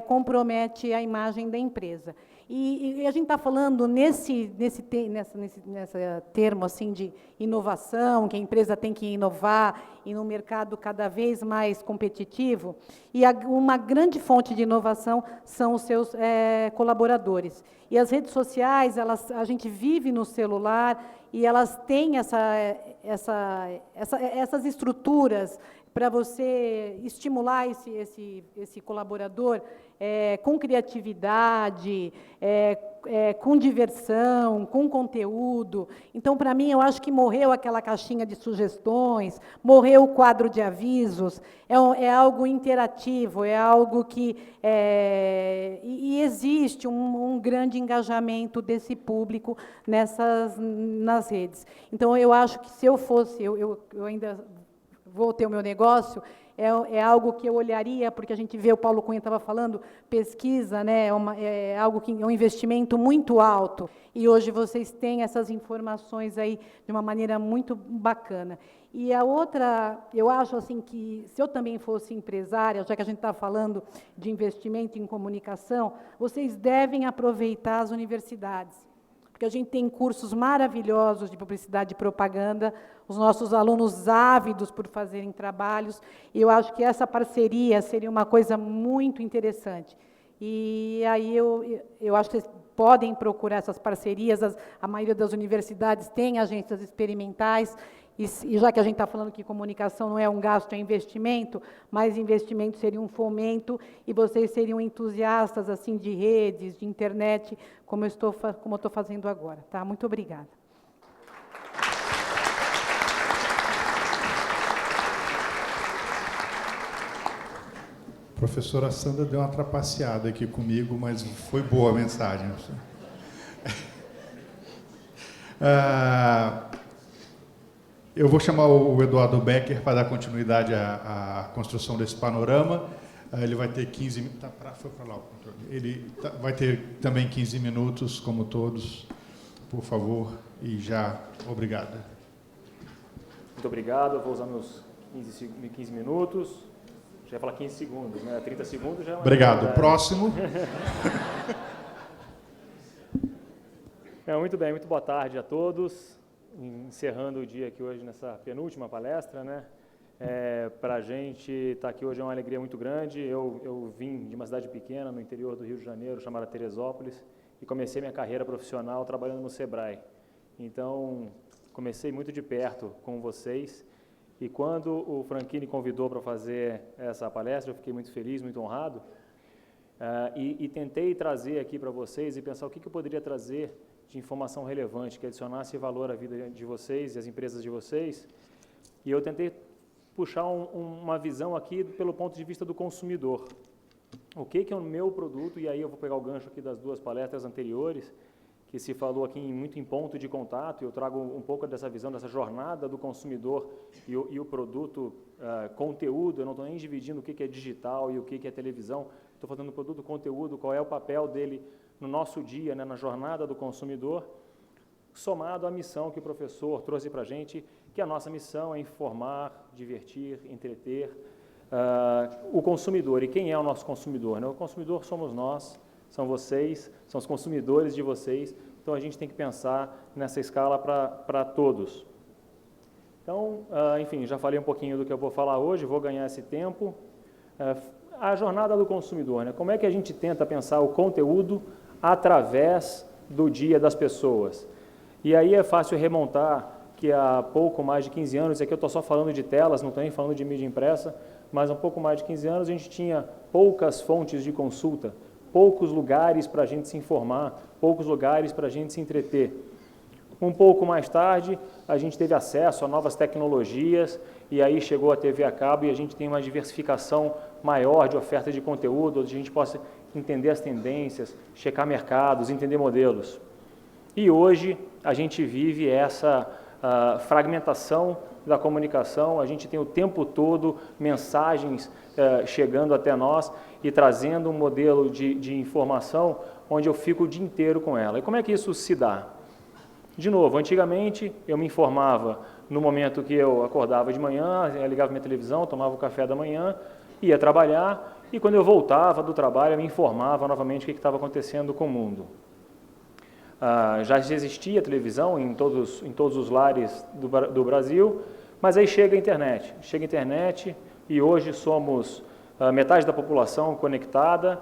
compromete a imagem da empresa. E a gente está falando nesse termo assim, de inovação, que a empresa tem que inovar e num mercado cada vez mais competitivo, e uma grande fonte de inovação são os seus colaboradores. E as redes sociais, a gente vive no celular e elas têm essas estruturas para você estimular esse colaborador com criatividade, com diversão, com conteúdo. Então, para mim, eu acho que morreu aquela caixinha de sugestões, morreu o quadro de avisos, é algo interativo, é algo que... e existe um grande engajamento desse público nas redes. Então, eu acho que se eu fosse, eu ainda vou ter o meu negócio, é algo que eu olharia, porque a gente vê, o Paulo Cunha estava falando, pesquisa, né, é algo que é um investimento muito alto, e hoje vocês têm essas informações aí de uma maneira muito bacana. E a outra, eu acho assim que, se eu também fosse empresária, já que a gente está falando de investimento em comunicação, vocês devem aproveitar as universidades, porque a gente tem cursos maravilhosos de publicidade e propaganda, os nossos alunos ávidos por fazerem trabalhos, e eu acho que essa parceria seria uma coisa muito interessante. E aí eu acho que vocês podem procurar essas parcerias, a maioria das universidades tem agências experimentais, e já que a gente está falando que comunicação não é um gasto, é investimento, mas investimento seria um fomento, e vocês seriam entusiastas assim, de redes, de internet, como eu estou fazendo agora. Tá? Muito obrigada. A professora Sandra deu uma trapaceada aqui comigo, mas foi boa a mensagem. Eu vou chamar o Eduardo Becker para dar continuidade à construção desse panorama. Ele vai ter 15 minutos. Foi para lá o controle. Ele vai ter também 15 minutos, como todos. Por favor, e já, obrigado. Muito obrigado. Eu vou usar meus 15 minutos. Já ia falar 15 segundos, né? 30 segundos já é uma... Obrigado. Próximo. Muito bem, muito boa tarde a todos. Encerrando o dia aqui hoje nessa penúltima palestra, né? Para a gente estar aqui hoje é uma alegria muito grande. Eu vim de uma cidade pequena no interior do Rio de Janeiro, chamada Teresópolis, e comecei minha carreira profissional trabalhando no Sebrae. Então, comecei muito de perto com vocês, e quando o Franchini convidou para fazer essa palestra, eu fiquei muito feliz, muito honrado, e tentei trazer aqui para vocês e pensar o que eu poderia trazer de informação relevante, que adicionasse valor à vida de vocês e às empresas de vocês, e eu tentei puxar uma visão aqui pelo ponto de vista do consumidor. O que é o meu produto, e aí eu vou pegar o gancho aqui das duas palestras anteriores, que se falou aqui muito em ponto de contato, e eu trago um pouco dessa visão, dessa jornada do consumidor e o produto, conteúdo. Eu não estou nem dividindo o que é digital e o que é televisão, estou falando do produto, conteúdo, qual é o papel dele no nosso dia, né, na jornada do consumidor, somado à missão que o professor trouxe para a gente, que a nossa missão é informar, divertir, entreter o consumidor. E quem é o nosso consumidor, né? O consumidor somos nós, são vocês, são os consumidores de vocês, então a gente tem que pensar nessa escala para todos. Então, enfim, já falei um pouquinho do que eu vou falar hoje, vou ganhar esse tempo. A jornada do consumidor, né? Como é que a gente tenta pensar o conteúdo através do dia das pessoas? E aí é fácil remontar que há pouco mais de 15 anos, aqui eu estou só falando de telas, não estou nem falando de mídia impressa, mas há um pouco mais de 15 anos a gente tinha poucas fontes de consulta, poucos lugares para a gente se informar, poucos lugares para a gente se entreter. Um pouco mais tarde, a gente teve acesso a novas tecnologias, e aí chegou a TV a cabo e a gente tem uma diversificação maior de oferta de conteúdo, onde a gente possa entender as tendências, checar mercados, entender modelos. E hoje a gente vive essa fragmentação da comunicação, a gente tem o tempo todo mensagens chegando até nós e trazendo um modelo de informação onde eu fico o dia inteiro com ela. E como é que isso se dá? De novo, antigamente eu me informava no momento que eu acordava de manhã, eu ligava minha televisão, tomava o café da manhã, ia trabalhar, e quando eu voltava do trabalho eu me informava novamente o que estava acontecendo com o mundo. Já existia televisão em todos os lares do Brasil, mas aí chega a internet e hoje somos metade da população conectada,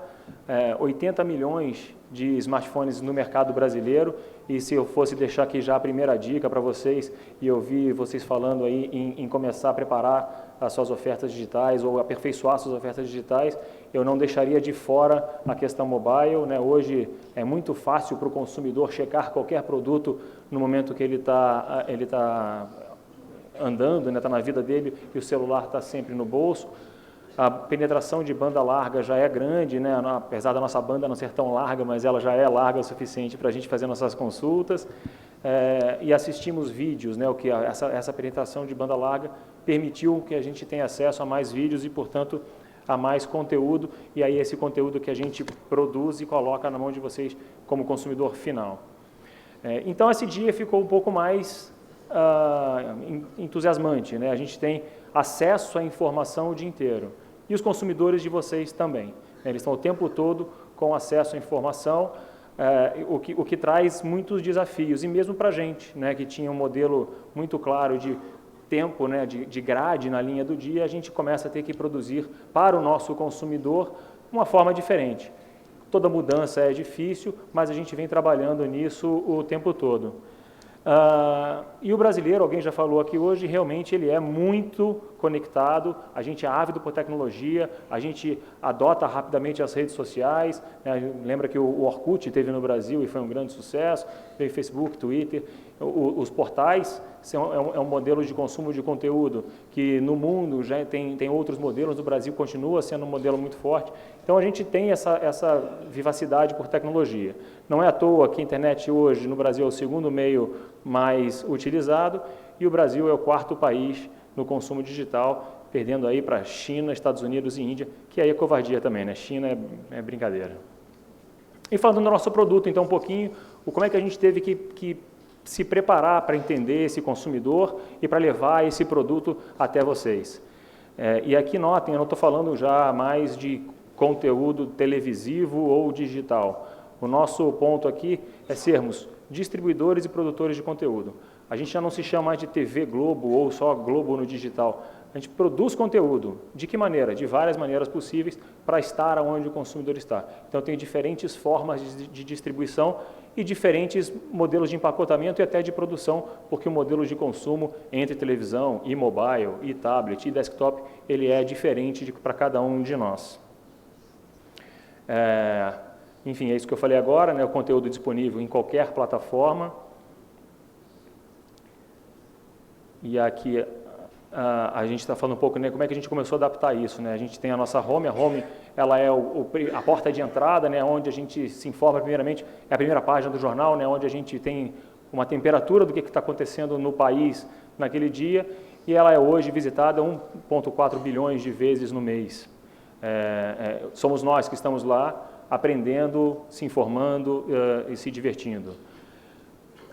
80 milhões de smartphones no mercado brasileiro, e se eu fosse deixar aqui já a primeira dica para vocês, e eu vi vocês falando aí em começar a preparar as suas ofertas digitais ou aperfeiçoar suas ofertas digitais, eu não deixaria de fora a questão mobile, né? Hoje é muito fácil para o consumidor checar qualquer produto no momento que ele está andando, né? Está na vida dele e o celular está sempre no bolso. A penetração de banda larga já é grande, né? Apesar da nossa banda não ser tão larga, mas ela já é larga o suficiente para a gente fazer nossas consultas. E assistimos vídeos, né? O que essa penetração de banda larga permitiu que a gente tenha acesso a mais vídeos e, portanto, a mais conteúdo, e aí esse conteúdo que a gente produz e coloca na mão de vocês como consumidor final. Então, esse dia ficou um pouco mais entusiasmante, né? A gente tem acesso à informação o dia inteiro. E os consumidores de vocês também. Eles estão o tempo todo com acesso à informação, o que traz muitos desafios, e mesmo para a gente, né, que tinha um modelo muito claro de tempo, né, de grade na linha do dia, a gente começa a ter que produzir para o nosso consumidor uma forma diferente. Toda mudança é difícil, mas a gente vem trabalhando nisso o tempo todo. E o brasileiro, alguém já falou aqui hoje, realmente ele é muito conectado, a gente é ávido por tecnologia, a gente adota rapidamente as redes sociais, né? Lembra que o Orkut teve no Brasil e foi um grande sucesso, veio Facebook, Twitter, os portais é um modelo de consumo de conteúdo que no mundo já tem outros modelos, no Brasil continua sendo um modelo muito forte, então a gente tem essa vivacidade por tecnologia. Não é à toa que a internet hoje no Brasil é o segundo meio mais utilizado e o Brasil é o quarto país no consumo digital, perdendo aí para China, Estados Unidos e Índia, que aí é covardia também, né? China é brincadeira. E falando do nosso produto, então, um pouquinho, como é que a gente teve que se preparar para entender esse consumidor e para levar esse produto até vocês. E aqui notem, eu não estou falando já mais de conteúdo televisivo ou digital. O nosso ponto aqui é sermos distribuidores e produtores de conteúdo. A gente já não se chama mais de TV Globo ou só Globo no digital. A gente produz conteúdo. De que maneira? De várias maneiras possíveis para estar onde o consumidor está. Então, tem diferentes formas de distribuição e diferentes modelos de empacotamento e até de produção, porque o modelo de consumo entre televisão e mobile, e tablet, e desktop, ele é diferente para cada um de nós. Enfim, é isso que eu falei agora, né? O conteúdo disponível em qualquer plataforma. E aqui a gente está falando um pouco, né, como é que a gente começou a adaptar isso, né? A gente tem a nossa home, a home ela é a porta de entrada, né, onde a gente se informa primeiramente, é a primeira página do jornal, né, onde a gente tem uma temperatura do que está acontecendo no país naquele dia, e ela é hoje visitada 1,4 bilhões de vezes no mês. Somos nós que estamos lá aprendendo, se informando e se divertindo.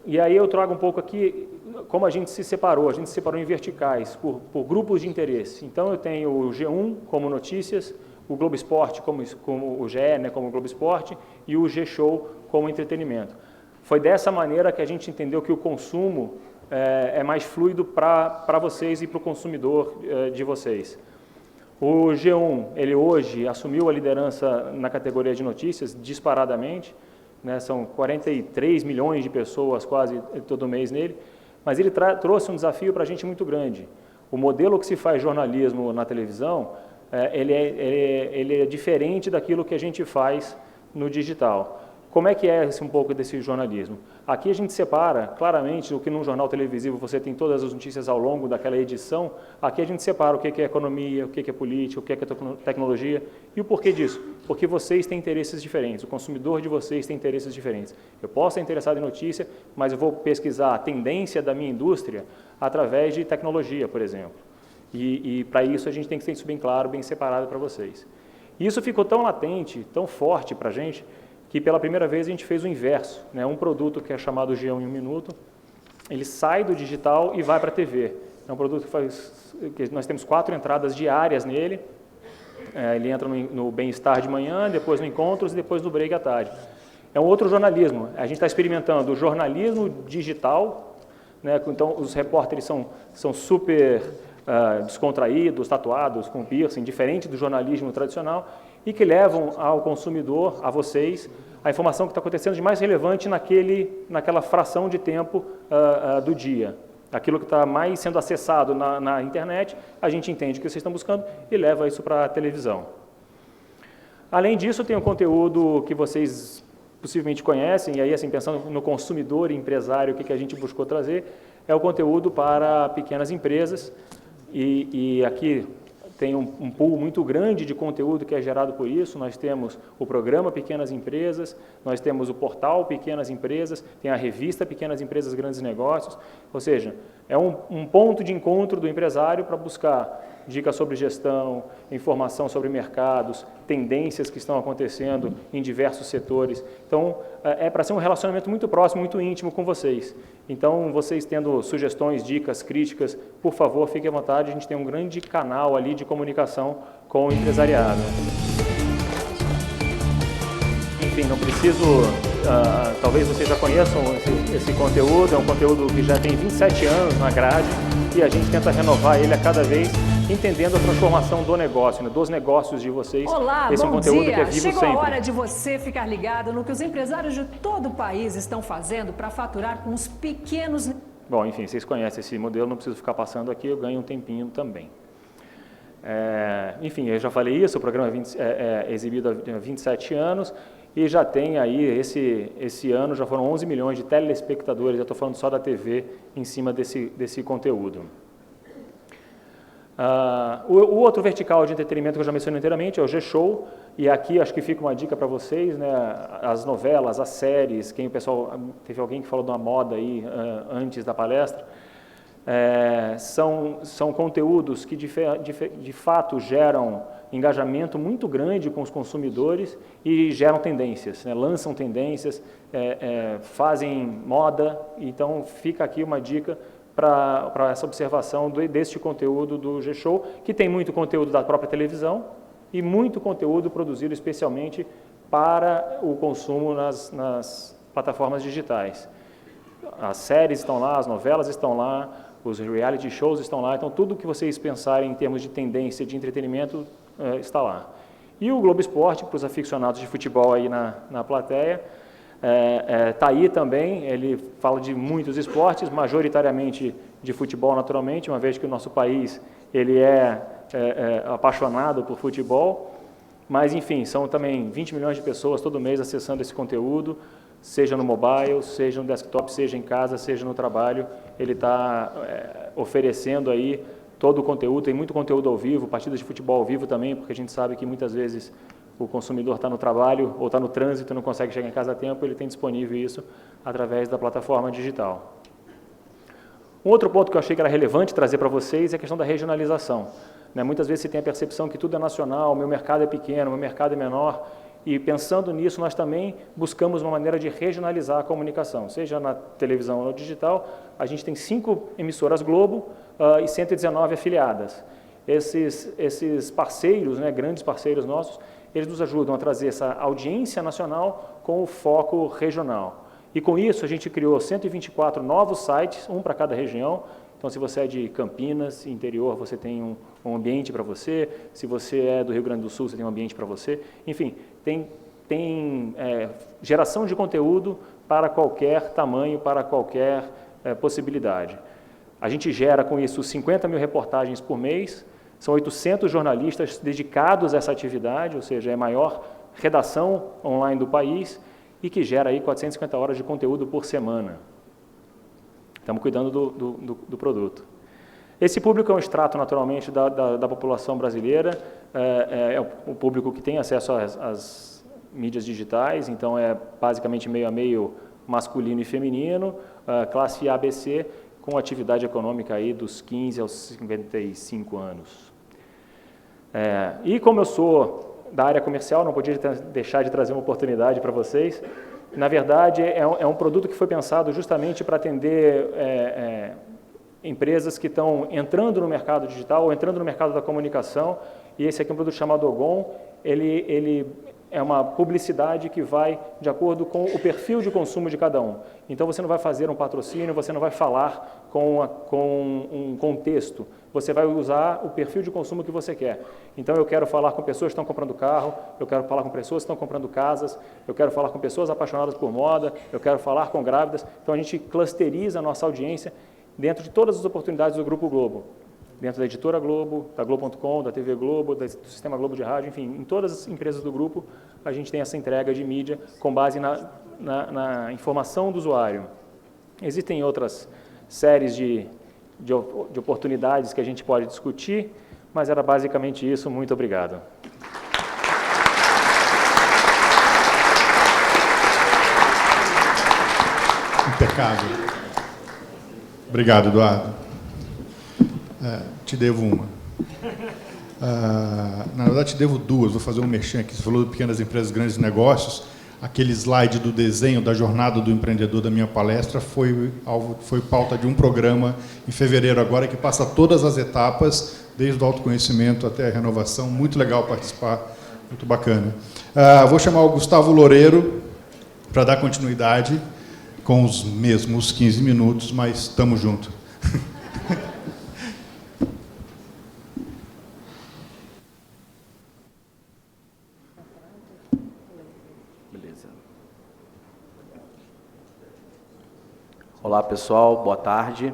E aí eu trago um pouco aqui como a gente se separou em verticais, por grupos de interesse. Então eu tenho o G1 como notícias, o Globo Esporte como o GE, né, como o Globo Esporte, e o G-Show como entretenimento. Foi dessa maneira que a gente entendeu que o consumo é mais fluido para vocês e para o consumidor de vocês. O G1, ele hoje assumiu a liderança na categoria de notícias disparadamente, né, são 43 milhões de pessoas quase todo mês nele, mas ele trouxe um desafio para a gente muito grande. O modelo que se faz jornalismo na televisão, ele é diferente daquilo que a gente faz no digital. Como é que é um pouco desse jornalismo? Aqui a gente separa claramente o que num jornal televisivo você tem todas as notícias ao longo daquela edição, aqui a gente separa o que é economia, o que é política, o que é tecnologia e o porquê disso. Porque vocês têm interesses diferentes, o consumidor de vocês tem interesses diferentes. Eu posso ser interessado em notícia, mas eu vou pesquisar a tendência da minha indústria através de tecnologia, por exemplo. E para isso a gente tem que ter isso bem claro, bem separado para vocês. E isso ficou tão latente, tão forte para a gente, que pela primeira vez a gente fez o inverso, né? Um produto que é chamado G1 em 1 minuto, ele sai do digital e vai para a TV. É um produto que nós temos 4 entradas diárias nele, ele entra no bem-estar de manhã, depois no Encontros e depois no break à tarde. É um outro jornalismo, a gente está experimentando o jornalismo digital, né? Então os repórteres são super descontraídos, tatuados, com piercing, diferente do jornalismo tradicional, e que levam ao consumidor, a vocês, a informação que está acontecendo de mais relevante naquela fração de tempo do dia. Aquilo que está mais sendo acessado na internet, a gente entende o que vocês estão buscando e leva isso para a televisão. Além disso, tem um conteúdo que vocês possivelmente conhecem, e aí assim, pensando no consumidor e empresário, o que a gente buscou trazer, é o conteúdo para pequenas empresas, e aqui tem um pool muito grande de conteúdo que é gerado por isso. Nós temos o programa Pequenas Empresas, nós temos o portal Pequenas Empresas, tem a revista Pequenas Empresas Grandes Negócios, ou seja, é um ponto de encontro do empresário para buscar dicas sobre gestão, informação sobre mercados, tendências que estão acontecendo em diversos setores. Então, é para ser um relacionamento muito próximo, muito íntimo com vocês. Então, vocês tendo sugestões, dicas, críticas, por favor, fiquem à vontade, a gente tem um grande canal ali de comunicação com o empresariado. Enfim, não preciso, talvez vocês já conheçam esse conteúdo, é um conteúdo que já tem 27 anos na grade e a gente tenta renovar ele a cada vez, entendendo a transformação do negócio, né, dos negócios de vocês. Olá, esse é um conteúdo dia. Que é vivo Chegou sempre. a hora de você ficar ligado no que os empresários de todo o país estão fazendo para faturar com os pequenos... Bom, enfim, vocês conhecem esse modelo, não preciso ficar passando aqui, eu ganho um tempinho também. Enfim, eu já falei isso, o programa é exibido há 27 anos e já tem aí, esse ano já foram 11 milhões de telespectadores, eu estou falando só da TV, em cima desse conteúdo. O outro vertical de entretenimento que eu já mencionei anteriormente é o G-Show, e aqui acho que fica uma dica para vocês, né, as novelas, as séries, teve alguém que falou de uma moda aí antes da palestra, são conteúdos que de fato geram engajamento muito grande com os consumidores e geram tendências, né, lançam tendências, fazem moda, então fica aqui uma dica para essa observação deste conteúdo do G-Show, que tem muito conteúdo da própria televisão e muito conteúdo produzido especialmente para o consumo nas plataformas digitais. as séries estão lá, as novelas estão lá, os reality shows estão lá, então tudo que vocês pensarem em termos de tendência de entretenimento está lá. E o Globo Esporte, para os aficionados de futebol aí na plateia, está aí também, ele fala de muitos esportes, majoritariamente de futebol naturalmente, uma vez que o nosso país ele é apaixonado por futebol, mas enfim, são também 20 milhões de pessoas todo mês acessando esse conteúdo, seja no mobile, seja no desktop, seja em casa, seja no trabalho, ele está oferecendo aí todo o conteúdo, tem muito conteúdo ao vivo, partidas de futebol ao vivo também, porque a gente sabe que muitas vezes o consumidor está no trabalho ou está no trânsito e não consegue chegar em casa a tempo, ele tem disponível isso através da plataforma digital. Um outro ponto que eu achei que era relevante trazer para vocês é a questão da regionalização. Muitas vezes você tem a percepção que tudo é nacional, o meu mercado é pequeno, o meu mercado é menor, e pensando nisso, nós também buscamos uma maneira de regionalizar a comunicação, seja na televisão ou no digital. A gente tem 5 emissoras Globo e 119 afiliadas. Esses parceiros, grandes parceiros nossos, eles nos ajudam a trazer essa audiência nacional com o foco regional. E com isso, a gente criou 124 novos sites, um para cada região. Então, se você é de Campinas, interior, você tem um ambiente para você. Se você é do Rio Grande do Sul, você tem um ambiente para você. Enfim, tem geração de conteúdo para qualquer tamanho, para qualquer possibilidade. A gente gera com isso 50 mil reportagens por mês, são 800 jornalistas dedicados a essa atividade, ou seja, é a maior redação online do país e que gera aí 450 horas de conteúdo por semana. Estamos cuidando do produto. Esse público é um extrato, naturalmente, da população brasileira, é o público que tem acesso às mídias digitais, então é basicamente meio a meio masculino e feminino, classe ABC, com atividade econômica aí dos 15 aos 55 anos. E como eu sou da área comercial, não podia deixar de trazer uma oportunidade para vocês. Na verdade, é um produto que foi pensado justamente para atender empresas que estão entrando no mercado digital ou entrando no mercado da comunicação, e esse aqui é um produto chamado Ogon. Ele é uma publicidade que vai de acordo com o perfil de consumo de cada um. Então, você não vai fazer um patrocínio, você não vai falar com um contexto, você vai usar o perfil de consumo que você quer. Então, eu quero falar com pessoas que estão comprando carro, eu quero falar com pessoas que estão comprando casas, eu quero falar com pessoas apaixonadas por moda, eu quero falar com grávidas. Então, a gente clusteriza a nossa audiência dentro de todas as oportunidades do Grupo Globo. Dentro da Editora Globo, da Globo.com, da TV Globo, do Sistema Globo de Rádio, enfim, em todas as empresas do grupo, a gente tem essa entrega de mídia com base na informação do usuário. Existem outras séries de oportunidades que a gente pode discutir, mas era basicamente isso. Muito obrigado. Impecável. Obrigado, Eduardo. Te devo uma. Na verdade, te devo duas. Vou fazer um merchan aqui. Você falou de pequenas empresas, grandes negócios. Aquele slide do desenho da jornada do empreendedor da minha palestra foi pauta de um programa em fevereiro agora, que passa todas as etapas, desde o autoconhecimento até a renovação. Muito legal participar, muito bacana. Vou chamar o Gustavo Loureiro para dar continuidade com os mesmos 15 minutos, mas estamos juntos. Olá, pessoal, boa tarde.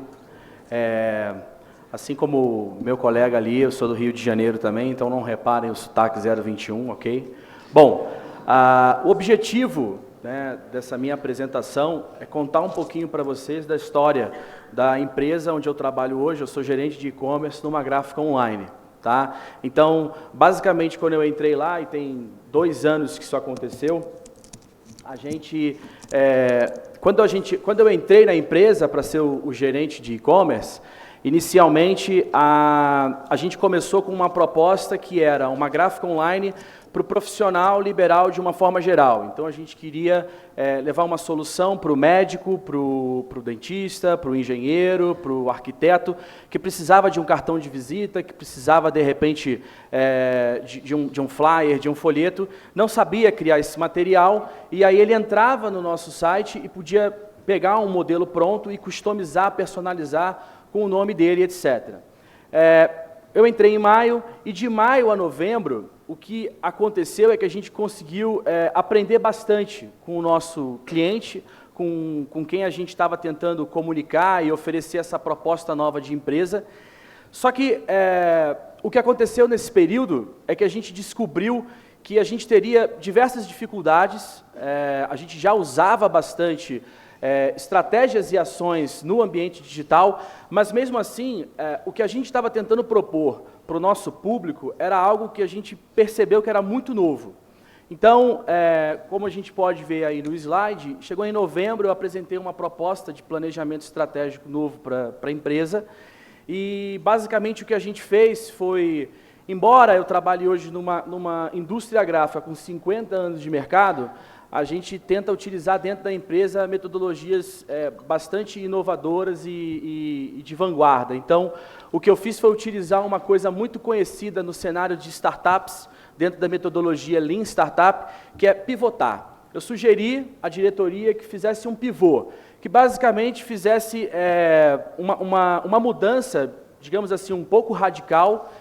Assim como meu colega ali, eu sou do Rio de Janeiro também, então não reparem o sotaque 021, ok? Bom, o objetivo dessa minha apresentação é contar um pouquinho para vocês da história da empresa onde eu trabalho hoje. Eu sou gerente de e-commerce numa gráfica online. Tá? Então, basicamente, quando eu entrei lá, e tem 2 anos que isso aconteceu, quando eu entrei na empresa para ser o gerente de e-commerce, inicialmente a gente começou com uma proposta que era uma gráfica online para o profissional liberal de uma forma geral. Então, a gente queria levar uma solução para o médico, para o dentista, para o engenheiro, para o arquiteto, que precisava de um cartão de visita, que precisava, de repente, de um flyer, de um folheto, não sabia criar esse material, e aí ele entrava no nosso site e podia pegar um modelo pronto e customizar, personalizar com o nome dele, etc. Eu entrei em maio, e de maio a novembro, o que aconteceu é que a gente conseguiu aprender bastante com o nosso cliente, com quem a gente estava tentando comunicar e oferecer essa proposta nova de empresa. Só que o que aconteceu nesse período é que a gente descobriu que a gente teria diversas dificuldades, a gente já usava bastante estratégias e ações no ambiente digital, mas mesmo assim, o que a gente estava tentando propor para o nosso público era algo que a gente percebeu que era muito novo. Então, como a gente pode ver aí no slide, chegou em novembro, eu apresentei uma proposta de planejamento estratégico novo para a empresa, e basicamente o que a gente fez foi, embora eu trabalhe hoje numa indústria gráfica com 50 anos de mercado, a gente tenta utilizar dentro da empresa metodologias bastante inovadoras e de vanguarda. Então, o que eu fiz foi utilizar uma coisa muito conhecida no cenário de startups, dentro da metodologia Lean Startup, que é pivotar. Eu sugeri à diretoria que fizesse um pivô, que basicamente fizesse uma mudança, digamos assim, um pouco radical.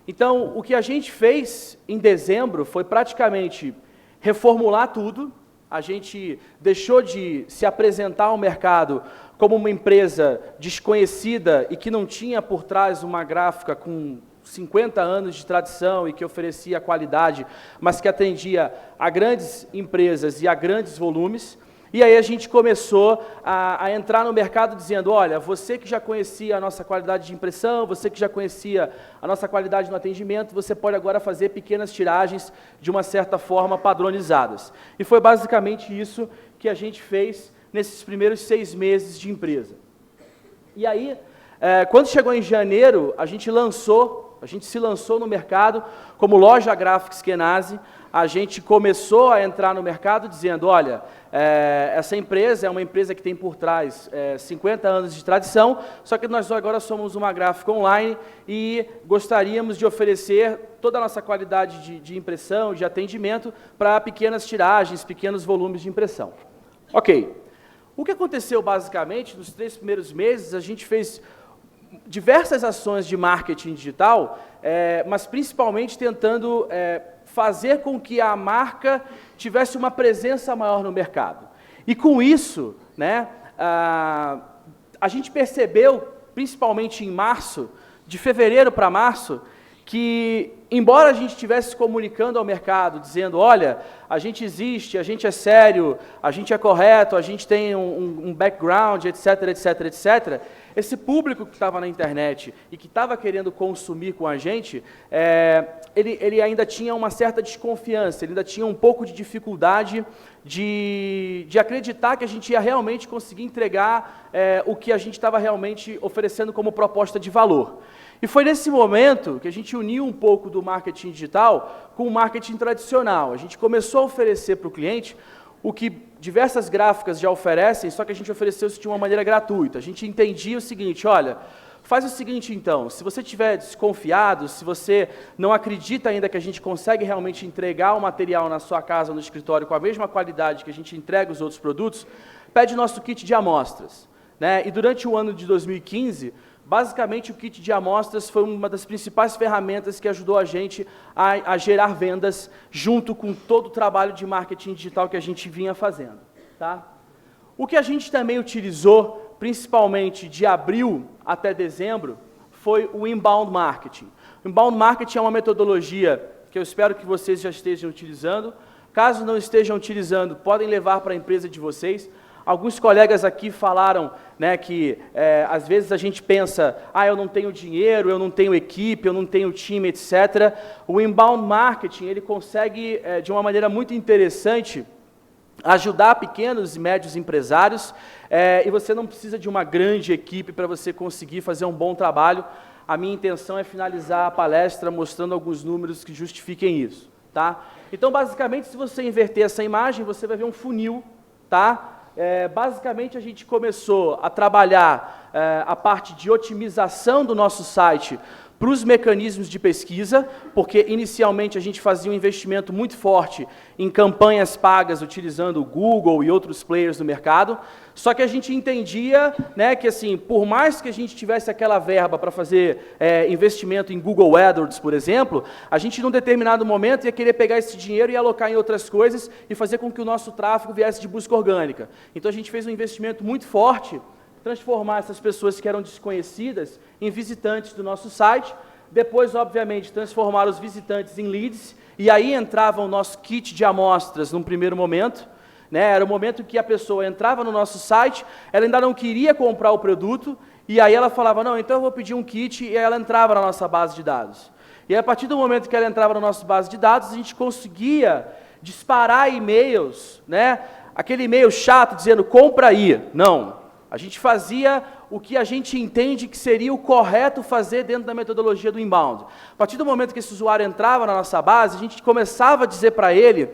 Então, o que a gente fez em dezembro foi praticamente reformular tudo. A gente deixou de se apresentar ao mercado como uma empresa desconhecida e que não tinha por trás uma gráfica com 50 anos de tradição e que oferecia qualidade, mas que atendia a grandes empresas e a grandes volumes. E aí a gente começou a entrar no mercado dizendo, olha, você que já conhecia a nossa qualidade de impressão, você que já conhecia a nossa qualidade no atendimento, você pode agora fazer pequenas tiragens de uma certa forma padronizadas. E foi basicamente isso que a gente fez nesses primeiros 6 meses de empresa. E aí, quando chegou em janeiro, a gente se lançou no mercado como loja Graphics Kenase. A gente começou a entrar no mercado dizendo, olha, essa empresa é uma empresa que tem por trás 50 anos de tradição, só que nós agora somos uma gráfica online e gostaríamos de oferecer toda a nossa qualidade de impressão, de atendimento, para pequenas tiragens, pequenos volumes de impressão. Ok. O que aconteceu basicamente, nos 3 primeiros meses, a gente fez diversas ações de marketing digital, mas principalmente tentando fazer com que a marca tivesse uma presença maior no mercado. E com isso, né, a gente percebeu, principalmente em março, de fevereiro para março, que, embora a gente estivesse comunicando ao mercado, dizendo, olha, a gente existe, a gente é sério, a gente é correto, a gente tem um background, etc., etc., etc., esse público que estava na internet e que estava querendo consumir com a gente, ele ainda tinha uma certa desconfiança, ele ainda tinha um pouco de dificuldade de acreditar que a gente ia realmente conseguir entregar o que a gente estava realmente oferecendo como proposta de valor. E foi nesse momento que a gente uniu um pouco do marketing digital com o marketing tradicional. A gente começou a oferecer para o cliente o que diversas gráficas já oferecem, só que a gente ofereceu isso de uma maneira gratuita. A gente entendia o seguinte, olha, faz o seguinte então, se você estiver desconfiado, se você não acredita ainda que a gente consegue realmente entregar o material na sua casa, no escritório, com a mesma qualidade que a gente entrega os outros produtos, pede nosso kit de amostras, né? E durante o ano de 2015, basicamente, o kit de amostras foi uma das principais ferramentas que ajudou a gente a gerar vendas junto com todo o trabalho de marketing digital que a gente vinha fazendo. Tá? O que a gente também utilizou, principalmente de abril até dezembro, foi o inbound marketing. O inbound marketing é uma metodologia que eu espero que vocês já estejam utilizando. Caso não estejam utilizando, podem levar para a empresa de vocês. Alguns colegas aqui falaram, né, que às vezes a gente pensa, eu não tenho dinheiro, eu não tenho equipe, eu não tenho time, etc. O inbound marketing, ele consegue, de uma maneira muito interessante, ajudar pequenos e médios empresários, e você não precisa de uma grande equipe para você conseguir fazer um bom trabalho. A minha intenção é finalizar a palestra mostrando alguns números que justifiquem isso. Tá? Então, basicamente, se você inverter essa imagem, você vai ver um funil, tá? Basicamente, a gente começou a trabalhar a parte de otimização do nosso site para os mecanismos de pesquisa, porque inicialmente a gente fazia um investimento muito forte em campanhas pagas utilizando o Google e outros players do mercado, só que a gente entendia, né, que assim, por mais que a gente tivesse aquela verba para fazer investimento em Google AdWords, por exemplo, a gente num determinado momento ia querer pegar esse dinheiro e alocar em outras coisas e fazer com que o nosso tráfego viesse de busca orgânica. Então a gente fez um investimento muito forte, transformar essas pessoas que eram desconhecidas em visitantes do nosso site, depois, obviamente, transformar os visitantes em leads, e aí entrava o nosso kit de amostras num primeiro momento, né? Era o momento que a pessoa entrava no nosso site, ela ainda não queria comprar o produto, e aí ela falava, não, então eu vou pedir um kit, e aí ela entrava na nossa base de dados. E aí, a partir do momento que ela entrava na nossa base de dados, a gente conseguia disparar e-mails, né? Aquele e-mail chato dizendo, compra aí. Não. A gente fazia o que a gente entende que seria o correto fazer dentro da metodologia do inbound. A partir do momento que esse usuário entrava na nossa base, a gente começava a dizer para ele,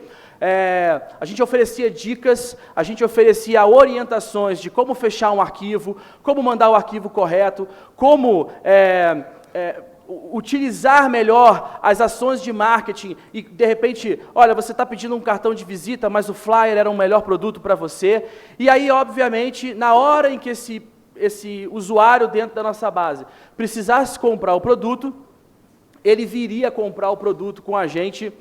a gente oferecia dicas, a gente oferecia orientações de como fechar um arquivo, como mandar o arquivo correto, como utilizar melhor as ações de marketing e, de repente, olha, você está pedindo um cartão de visita, mas o flyer era um melhor produto para você. E aí, obviamente, na hora em que esse usuário dentro da nossa base precisasse comprar o produto, ele viria comprar o produto com a gente,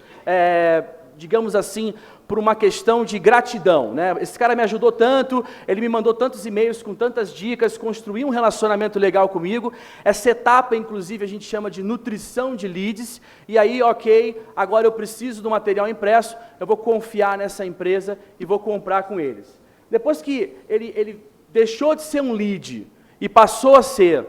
digamos assim, por uma questão de gratidão, né? Esse cara me ajudou tanto, ele me mandou tantos e-mails com tantas dicas, construiu um relacionamento legal comigo. Essa etapa, inclusive, a gente chama de nutrição de leads, e aí, ok, agora eu preciso do material impresso, eu vou confiar nessa empresa e vou comprar com eles. Depois que ele deixou de ser um lead e passou a ser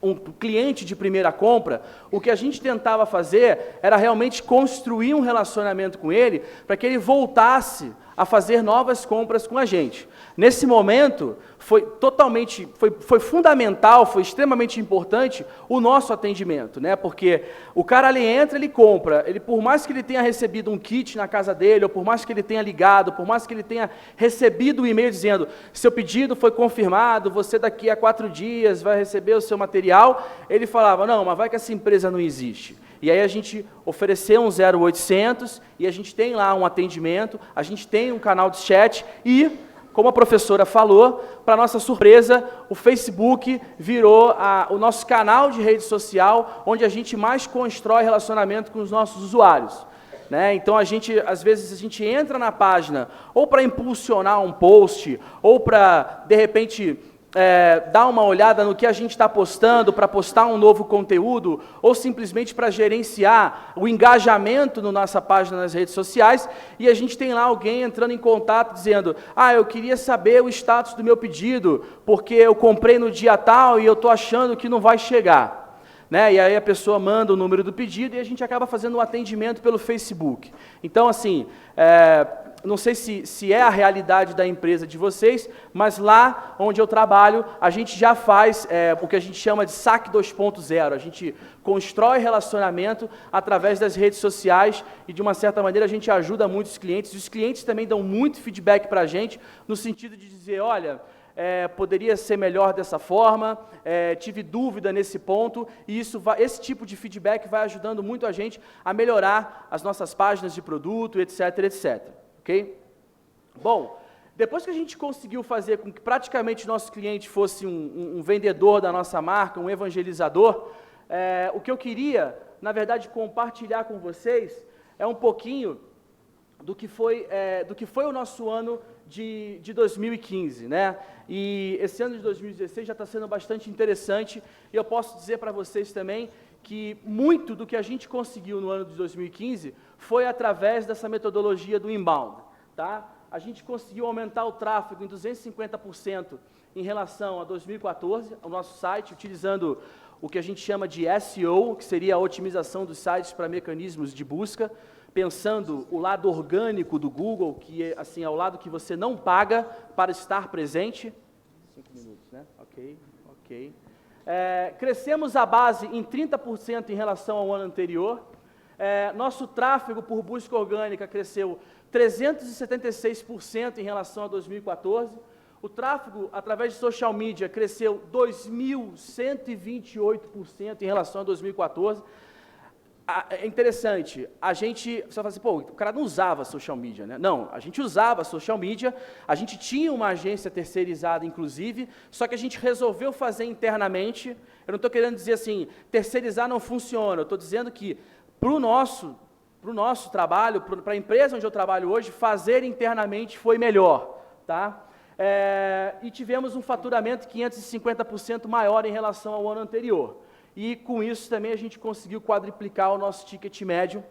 um cliente de primeira compra, o que a gente tentava fazer era realmente construir um relacionamento com ele para que ele voltasse a fazer novas compras com a gente. Nesse momento, foi fundamental, foi extremamente importante o nosso atendimento, né? Porque o cara ali entra, ele compra, ele, por mais que ele tenha recebido um kit na casa dele, ou por mais que ele tenha ligado, por mais que ele tenha recebido um e-mail dizendo, seu pedido foi confirmado, você daqui a 4 dias vai receber o seu material, ele falava, não, mas vai que essa empresa não existe. E aí a gente ofereceu um 0800 e a gente tem lá um atendimento, a gente tem um canal de chat e, como a professora falou, para nossa surpresa, o Facebook virou o nosso canal de rede social, onde a gente mais constrói relacionamento com os nossos usuários. Né? Então, às vezes, a gente entra na página ou para impulsionar um post, ou para, de repente, dar uma olhada no que a gente está postando, para postar um novo conteúdo, ou simplesmente para gerenciar o engajamento na nossa página nas redes sociais, e a gente tem lá alguém entrando em contato dizendo, eu queria saber o status do meu pedido, porque eu comprei no dia tal e eu estou achando que não vai chegar. Né? E aí a pessoa manda o número do pedido e a gente acaba fazendo um atendimento pelo Facebook. Então, assim, não sei se é a realidade da empresa de vocês, mas lá onde eu trabalho, a gente já faz o que a gente chama de saque 2.0. A gente constrói relacionamento através das redes sociais e, de uma certa maneira, a gente ajuda muitos clientes. Os clientes também dão muito feedback para a gente, no sentido de dizer, olha, poderia ser melhor dessa forma, tive dúvida nesse ponto, e esse tipo de feedback vai ajudando muito a gente a melhorar as nossas páginas de produto, etc, etc. Ok? Bom, depois que a gente conseguiu fazer com que praticamente nosso cliente fosse um vendedor da nossa marca, um evangelizador, o que eu queria, na verdade, compartilhar com vocês é um pouquinho do que foi o nosso ano de 2015, né? E esse ano de 2016 já está sendo bastante interessante, e eu posso dizer para vocês também que muito do que a gente conseguiu no ano de 2015 foi através dessa metodologia do inbound, tá? A gente conseguiu aumentar o tráfego em 250% em relação a 2014, ao nosso site, utilizando o que a gente chama de SEO, que seria a otimização dos sites para mecanismos de busca, pensando o lado orgânico do Google, que assim, é o lado que você não paga para estar presente. 5 minutos, né? Ok. Crescemos a base em 30% em relação ao ano anterior. Nosso tráfego por busca orgânica cresceu 376% em relação a 2014. O tráfego através de social media cresceu 2.128% em relação a 2014. É interessante, você fala assim, pô, o cara não usava social media, né? Não, a gente usava social media, a gente tinha uma agência terceirizada, inclusive, só que a gente resolveu fazer internamente. Eu não estou querendo dizer assim, terceirizar não funciona, eu estou dizendo que, para o nosso trabalho, para a empresa onde eu trabalho hoje, fazer internamente foi melhor, tá? E tivemos um faturamento 550% maior em relação ao ano anterior. E com isso também a gente conseguiu quadruplicar o nosso ticket médio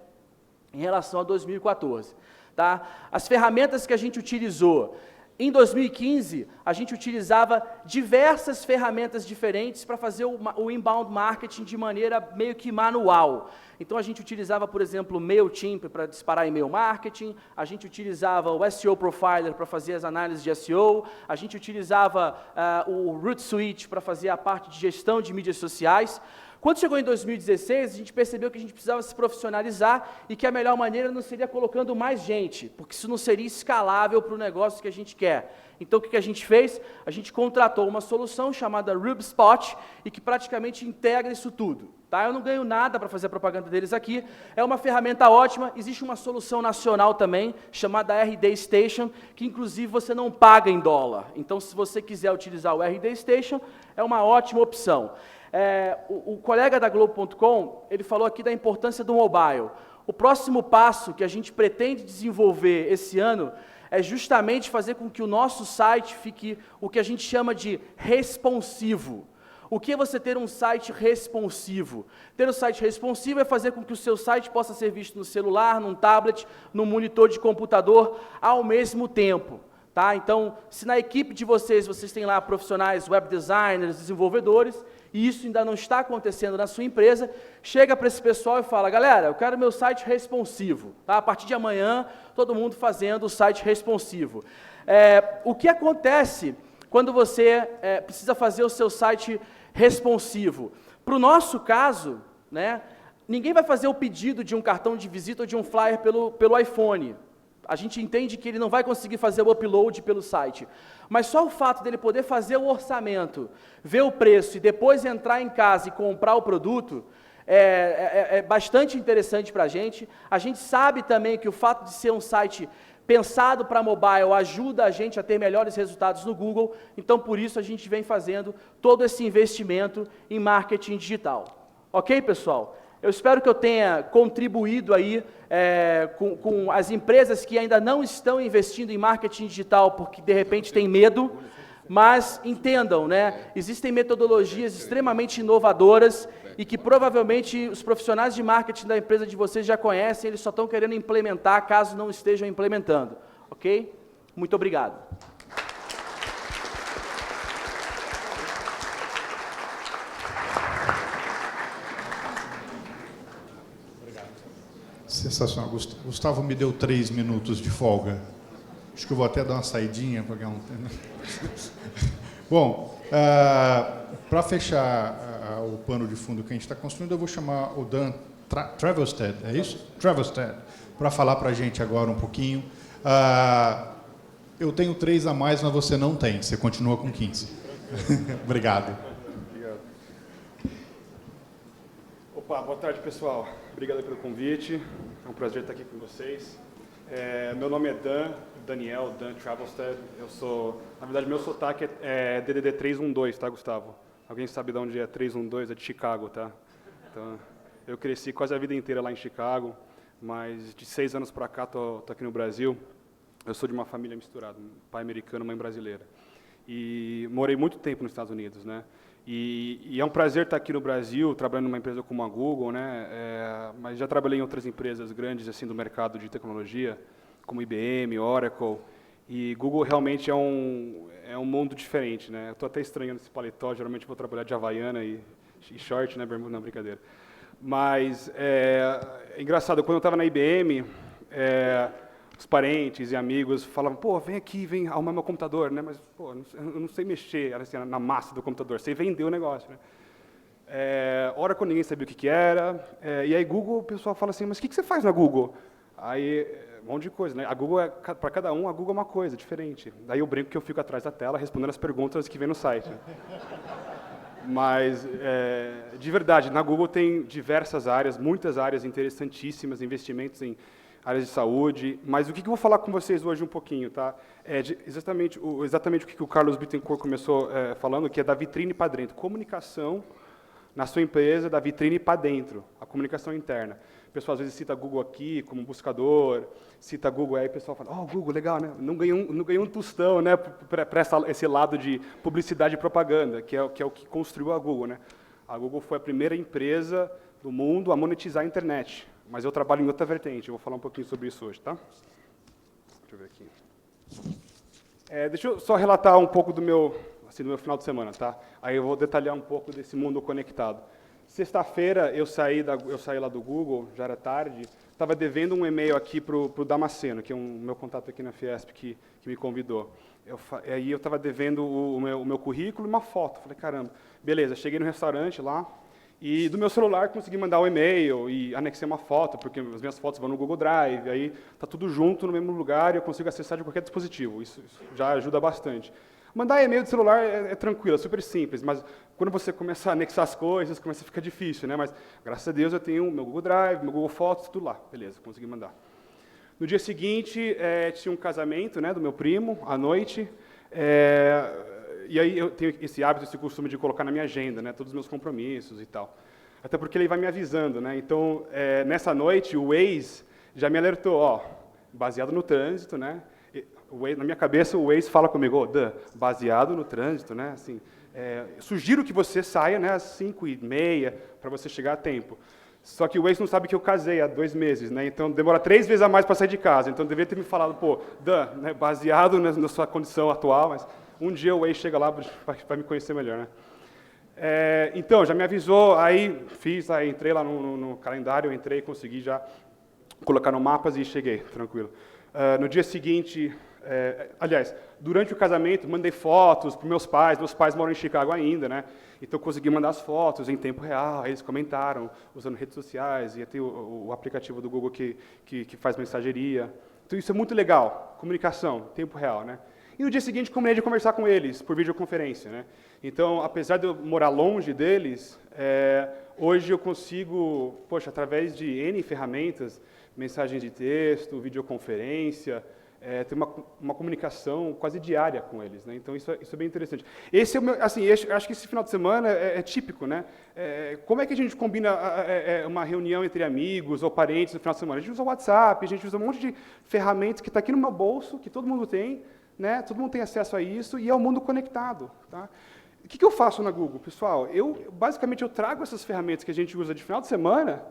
em relação a 2014. Tá? As ferramentas que a gente utilizou, em 2015, a gente utilizava diversas ferramentas diferentes para fazer o inbound marketing de maneira meio que manual. Então, a gente utilizava, por exemplo, o MailChimp para disparar e-mail marketing, a gente utilizava o SEO Profiler para fazer as análises de SEO, a gente utilizava o Hootsuite para fazer a parte de gestão de mídias sociais. Quando chegou em 2016, a gente percebeu que a gente precisava se profissionalizar e que a melhor maneira não seria colocando mais gente, porque isso não seria escalável para o negócio que a gente quer. Então, o que a gente fez? A gente contratou uma solução chamada RubSpot e que praticamente integra isso tudo. Tá? Eu não ganho nada para fazer a propaganda deles aqui, é uma ferramenta ótima, existe uma solução nacional também, chamada RD Station, que inclusive você não paga em dólar. Então, se você quiser utilizar o RD Station, é uma ótima opção. O colega da Globo.com, ele falou aqui da importância do mobile. O próximo passo que a gente pretende desenvolver esse ano é justamente fazer com que o nosso site fique o que a gente chama de responsivo. O que é você ter um site responsivo? Ter um site responsivo é fazer com que o seu site possa ser visto no celular, num tablet, num monitor de computador ao mesmo tempo. Tá? Então, se na equipe de vocês têm lá profissionais, web designers, desenvolvedores, e isso ainda não está acontecendo na sua empresa, chega para esse pessoal e fala, galera, eu quero meu site responsivo. Tá? A partir de amanhã, todo mundo fazendo o site responsivo. O que acontece quando você precisa fazer o seu site responsivo? Para o nosso caso, né, ninguém vai fazer o pedido de um cartão de visita ou de um flyer pelo iPhone. A gente entende que ele não vai conseguir fazer o upload pelo site. Mas só o fato dele poder fazer o orçamento, ver o preço e depois entrar em casa e comprar o produto, é bastante interessante para a gente. A gente sabe também que o fato de ser um site pensado para mobile ajuda a gente a ter melhores resultados no Google. Então, por isso, a gente vem fazendo todo esse investimento em marketing digital. Ok, pessoal? Eu espero que eu tenha contribuído aí com as empresas que ainda não estão investindo em marketing digital porque, de repente, têm medo, mas entendam, né? Existem metodologias extremamente inovadoras e que provavelmente os profissionais de marketing da empresa de vocês já conhecem, eles só estão querendo implementar caso não estejam implementando. Ok? Muito obrigado. Sensacional. Gustavo me deu 3 minutos de folga. Acho que eu vou até dar uma saidinha para ganhar um tempo. Bom, para fechar o pano de fundo que a gente está construindo, eu vou chamar o Dan Travelstead, é isso? Travelstead, para falar para a gente agora um pouquinho. Eu tenho 3 a mais, mas você não tem. Você continua com 15. Obrigado. Opa, boa tarde, pessoal. Obrigado pelo convite. É um prazer estar aqui com vocês. Meu nome é Daniel Travelstead. Eu sou, na verdade, meu sotaque é DDD 312, tá, Gustavo? Alguém sabe de onde é 312? É de Chicago, tá? Então, eu cresci quase a vida inteira lá em Chicago, mas de 6 anos para cá tô aqui no Brasil. Eu sou de uma família misturada, pai americano, mãe brasileira. E morei muito tempo nos Estados Unidos, né? E é um prazer estar aqui no Brasil, trabalhando numa empresa como a Google, né? Mas já trabalhei em outras empresas grandes assim do mercado de tecnologia, como IBM, Oracle. E Google realmente é um mundo diferente, né? Eu estou até estranhando esse paletó, geralmente vou trabalhar de Havaiana e short, né? Não, brincadeira. Mas é engraçado, quando eu estava na IBM, os parentes e amigos falavam, pô, vem aqui, vem arrumar meu computador, né? Mas, pô, eu não sei mexer assim, na massa do computador, sei vender o negócio, né? Oracle ninguém sabia o que era, e aí Google, o pessoal fala assim, mas o que você faz na Google? Aí, um monte de coisa, né? A Google, para cada um, a Google é uma coisa diferente. Daí eu brinco que eu fico atrás da tela respondendo as perguntas que vem no site. Mas, de verdade, na Google tem diversas áreas, muitas áreas interessantíssimas, investimentos em áreas de saúde. Mas o que eu vou falar com vocês hoje um pouquinho, tá? Exatamente o que o Carlos Bittencourt começou falando, que é da vitrine para dentro. Comunicação na sua empresa, da vitrine para dentro, a comunicação interna. O pessoal às vezes cita Google aqui como buscador, cita Google, aí o pessoal fala, Google, legal, né? Não ganhei um tostão, né, para esse lado de publicidade e propaganda, que é o que construiu a Google, né? A Google foi a primeira empresa do mundo a monetizar a internet, mas eu trabalho em outra vertente, eu vou falar um pouquinho sobre isso hoje, tá? Deixa eu ver aqui. Deixa eu só relatar um pouco do meu final de semana, tá? Aí eu vou detalhar um pouco desse mundo conectado. Sexta-feira eu saí lá do Google, já era tarde, estava devendo um e-mail aqui para o Damasceno, que é meu contato aqui na Fiesp, que me convidou. Aí eu estava devendo o meu currículo e uma foto. Falei, caramba, beleza, cheguei no restaurante lá, e do meu celular consegui mandar o e-mail e anexei uma foto, porque as minhas fotos vão no Google Drive, aí está tudo junto no mesmo lugar e eu consigo acessar de qualquer dispositivo. Isso já ajuda bastante. Mandar e-mail de celular é tranquilo, é super simples, mas quando você começa a anexar as coisas, começa a ficar difícil, né? Mas, graças a Deus, eu tenho meu Google Drive, meu Google Fotos, tudo lá. Beleza, consegui mandar. No dia seguinte, tinha um casamento, né, do meu primo, à noite, e aí eu tenho esse hábito, esse costume de colocar na minha agenda, né, todos os meus compromissos e tal. Até porque ele vai me avisando, né? Então, nessa noite, o Waze já me alertou, baseado no trânsito, né? Na minha cabeça, o Waze fala comigo, Dan, baseado no trânsito, né? Assim, sugiro que você saia, né, às 5h30 para você chegar a tempo. Só que o Waze não sabe que eu casei há 2 meses, né? Então demora 3 vezes a mais para sair de casa. Então deveria ter me falado, Dan, né, baseado na sua condição atual, mas um dia o Waze chega lá para me conhecer melhor, né? Então já me avisou, aí entrei lá no calendário, consegui já colocar no mapas e cheguei, tranquilo. No dia seguinte, aliás, durante o casamento, mandei fotos para meus pais moram em Chicago ainda, né? Então consegui mandar as fotos em tempo real, eles comentaram, usando redes sociais, e tem o aplicativo do Google que faz mensageria. Então isso é muito legal, comunicação, tempo real, né? E no dia seguinte, combinei de conversar com eles por videoconferência, né? Então, apesar de eu morar longe deles, hoje eu consigo, através de N ferramentas, mensagens de texto, videoconferência, ter uma comunicação quase diária com eles, né? Então isso é bem interessante. Esse é o meu, assim, acho que esse final de semana é típico, né? Como é que a gente combina uma reunião entre amigos ou parentes no final de semana? A gente usa o WhatsApp, a gente usa um monte de ferramentas que está aqui no meu bolso, que todo mundo tem, né? Todo mundo tem acesso a isso e é o mundo conectado, tá? O que eu faço na Google, pessoal? Basicamente eu trago essas ferramentas que a gente usa de final de semana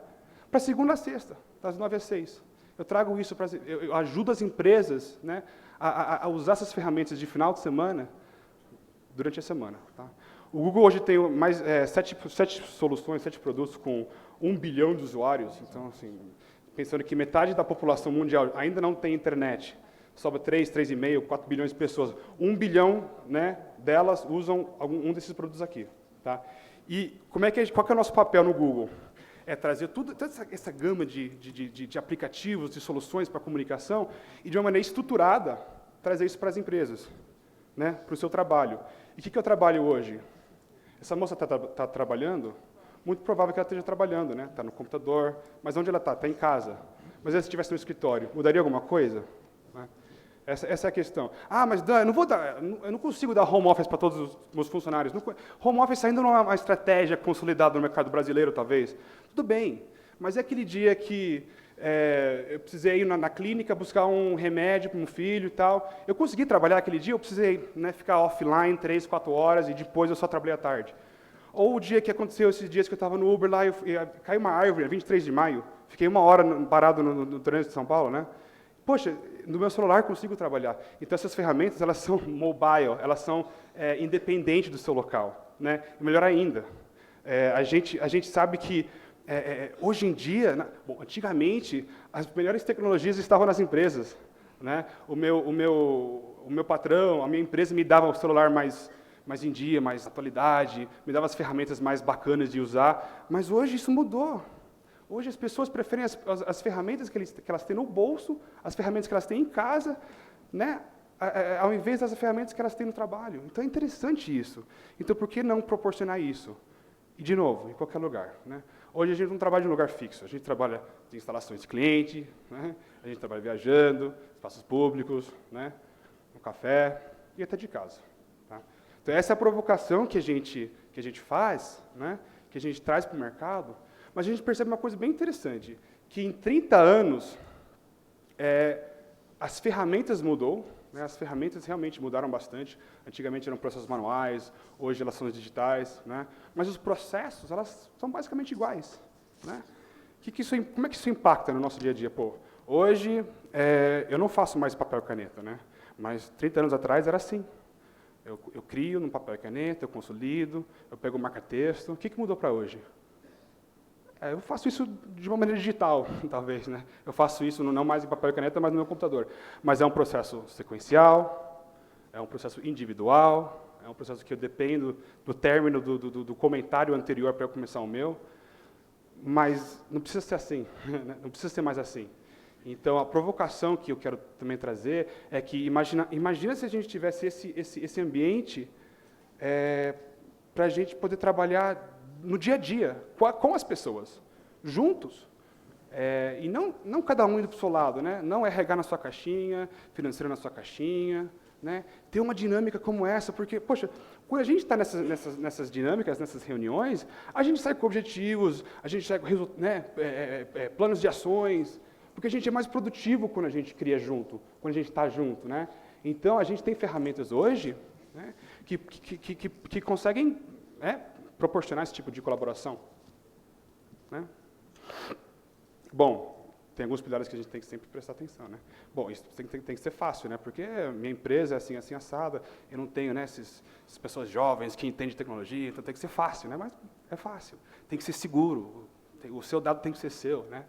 para segunda a sexta, das 9 às 6. Eu trago isso eu ajudo as empresas, né, a usar essas ferramentas de final de semana durante a semana. Tá? O Google hoje tem mais 7 soluções, 7 produtos com 1 bilhão de usuários. Então, assim, pensando que metade da população mundial ainda não tem internet, sobra 3,5, 4 bilhões de pessoas. 1 bilhão, né, delas usam um desses produtos aqui. Tá? E qual que é o nosso papel no Google? Trazer toda essa gama de aplicativos, de soluções para comunicação e, de uma maneira estruturada, trazer isso para as empresas, né, para o seu trabalho. E o que eu trabalho hoje? Essa moça está trabalhando? Muito provável que ela esteja trabalhando, né? Está no computador, mas onde ela está? Está em casa. Mas se estivesse no escritório, mudaria alguma coisa? Né? Essa é a questão. Mas Dan, eu não consigo dar home office para todos os meus funcionários. Home office ainda não é uma estratégia consolidada no mercado brasileiro, talvez. Tudo bem, mas é aquele dia que eu precisei ir na clínica buscar um remédio para um filho e tal. Eu consegui trabalhar aquele dia, eu precisei, né, ficar offline 3, 4 horas e depois eu só trabalhei à tarde. Ou o dia que aconteceu, esses dias que eu estava no Uber lá, caiu uma árvore, 23 de maio, fiquei 1 hora parado no trânsito de São Paulo, né? Poxa, no meu celular consigo trabalhar. Então, essas ferramentas, elas são mobile, elas são independentes do seu local, né? E melhor ainda, a gente sabe que, hoje em dia, antigamente, as melhores tecnologias estavam nas empresas, né? O meu patrão, a minha empresa me dava o celular mais em dia, mais atualidade, me dava as ferramentas mais bacanas de usar, mas hoje isso mudou. Hoje as pessoas preferem as ferramentas que elas têm no bolso, as ferramentas que elas têm em casa, né, ao invés das ferramentas que elas têm no trabalho. Então é interessante isso. Então por que não proporcionar isso? E, de novo, em qualquer lugar. Né? Hoje a gente não trabalha em um lugar fixo, a gente trabalha em instalações de cliente, né? A gente trabalha viajando, espaços públicos, né? No café e até de casa. Tá? Então essa é a provocação que a gente faz, né? Que a gente traz para o mercado, mas a gente percebe uma coisa bem interessante, que em 30 anos as ferramentas mudou, né? As ferramentas realmente mudaram bastante. Antigamente eram processos manuais, hoje elas são digitais, né? Mas os processos, elas são basicamente iguais. Né? Como é que isso impacta no nosso dia a dia? Pô, hoje, eu não faço mais papel e caneta, né? Mas 30 anos atrás era assim. Eu crio no papel e caneta, eu consolido, eu pego o marca-texto. O que mudou para hoje? Eu faço isso de uma maneira digital, talvez, né? Eu faço isso não mais em papel e caneta, mas no meu computador. Mas é um processo sequencial, é um processo individual, é um processo que eu dependo do término do comentário anterior para eu começar o meu. Mas não precisa ser assim, né? Não precisa ser mais assim. Então, a provocação que eu quero também trazer é que imagina se a gente tivesse esse ambiente para a gente poder trabalhar no dia a dia, com as pessoas, juntos. E não cada um indo para o seu lado, né? Não RH na sua caixinha, financeiro na sua caixinha, né? Ter uma dinâmica como essa, porque, poxa, quando a gente está nessas dinâmicas, nessas reuniões, a gente sai com objetivos, a gente sai com planos de ações, porque a gente é mais produtivo quando a gente cria junto, quando a gente está junto, né? Então, a gente tem ferramentas hoje, né, que conseguem proporcionar esse tipo de colaboração. Né? Bom, tem alguns pilares que a gente tem que sempre prestar atenção. Né? Bom, isso tem que ser fácil, né? Porque minha empresa é assim assada, eu não tenho, né, essas pessoas jovens que entendem de tecnologia, então tem que ser fácil, né? Mas é fácil. Tem que ser seguro, o seu dado tem que ser seu. Né?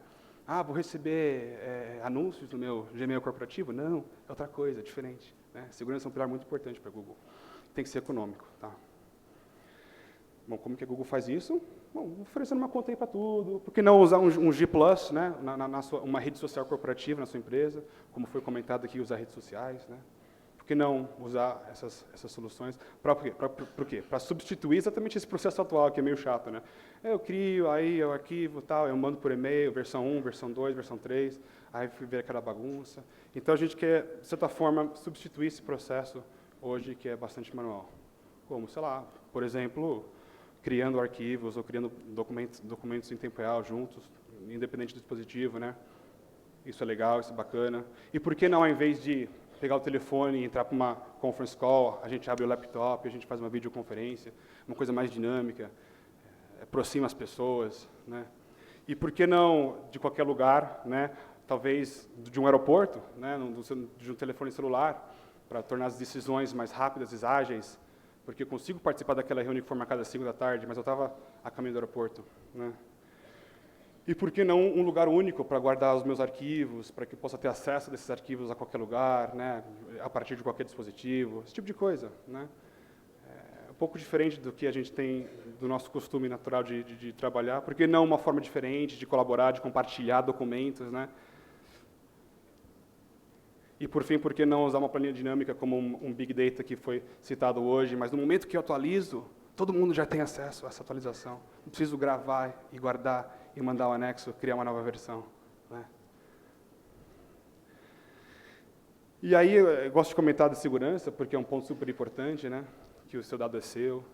Ah, vou receber anúncios no meu Gmail corporativo? Não, é outra coisa, é diferente. Né? Segurança é um pilar muito importante para a Google. Tem que ser econômico. Tá? Bom, como que a Google faz isso? Bom, oferecendo uma conta aí para tudo. Por que não usar um G+, né, uma rede social corporativa na sua empresa? Como foi comentado aqui, usar redes sociais. Né? Por que não usar essas soluções? Para quê? Para substituir exatamente esse processo atual, que é meio chato. Né? Eu crio, aí eu arquivo, tal, eu mando por e-mail, versão 1, versão 2, versão 3, aí fui ver aquela bagunça. Então, a gente quer, de certa forma, substituir esse processo hoje, que é bastante manual. Como, sei lá, por exemplo, criando arquivos ou criando documentos em tempo real juntos, independente do dispositivo, né? Isso é legal, isso é bacana. E por que não, ao invés de pegar o telefone e entrar para uma conference call, a gente abre o laptop, a gente faz uma videoconferência, uma coisa mais dinâmica, aproxima as pessoas, né? E por que não, de qualquer lugar, né? Talvez de um aeroporto, né? De um telefone celular, para tornar as decisões mais rápidas e ágeis, porque eu consigo participar daquela reunião que foi marcada às 5 da tarde, mas eu estava a caminho do aeroporto. Né? E por que não um lugar único para guardar os meus arquivos, para que eu possa ter acesso a desses arquivos a qualquer lugar, né? A partir de qualquer dispositivo, esse tipo de coisa. Né? É um pouco diferente do que a gente tem, do nosso costume natural de trabalhar, por que não uma forma diferente de colaborar, de compartilhar documentos, né? E, por fim, por que não usar uma planilha dinâmica como um Big Data que foi citado hoje, mas no momento que eu atualizo, todo mundo já tem acesso a essa atualização. Não preciso gravar e guardar e mandar o anexo, criar uma nova versão. Né? E aí, eu gosto de comentar de segurança, porque é um ponto super importante, né? Que o seu dado é seu,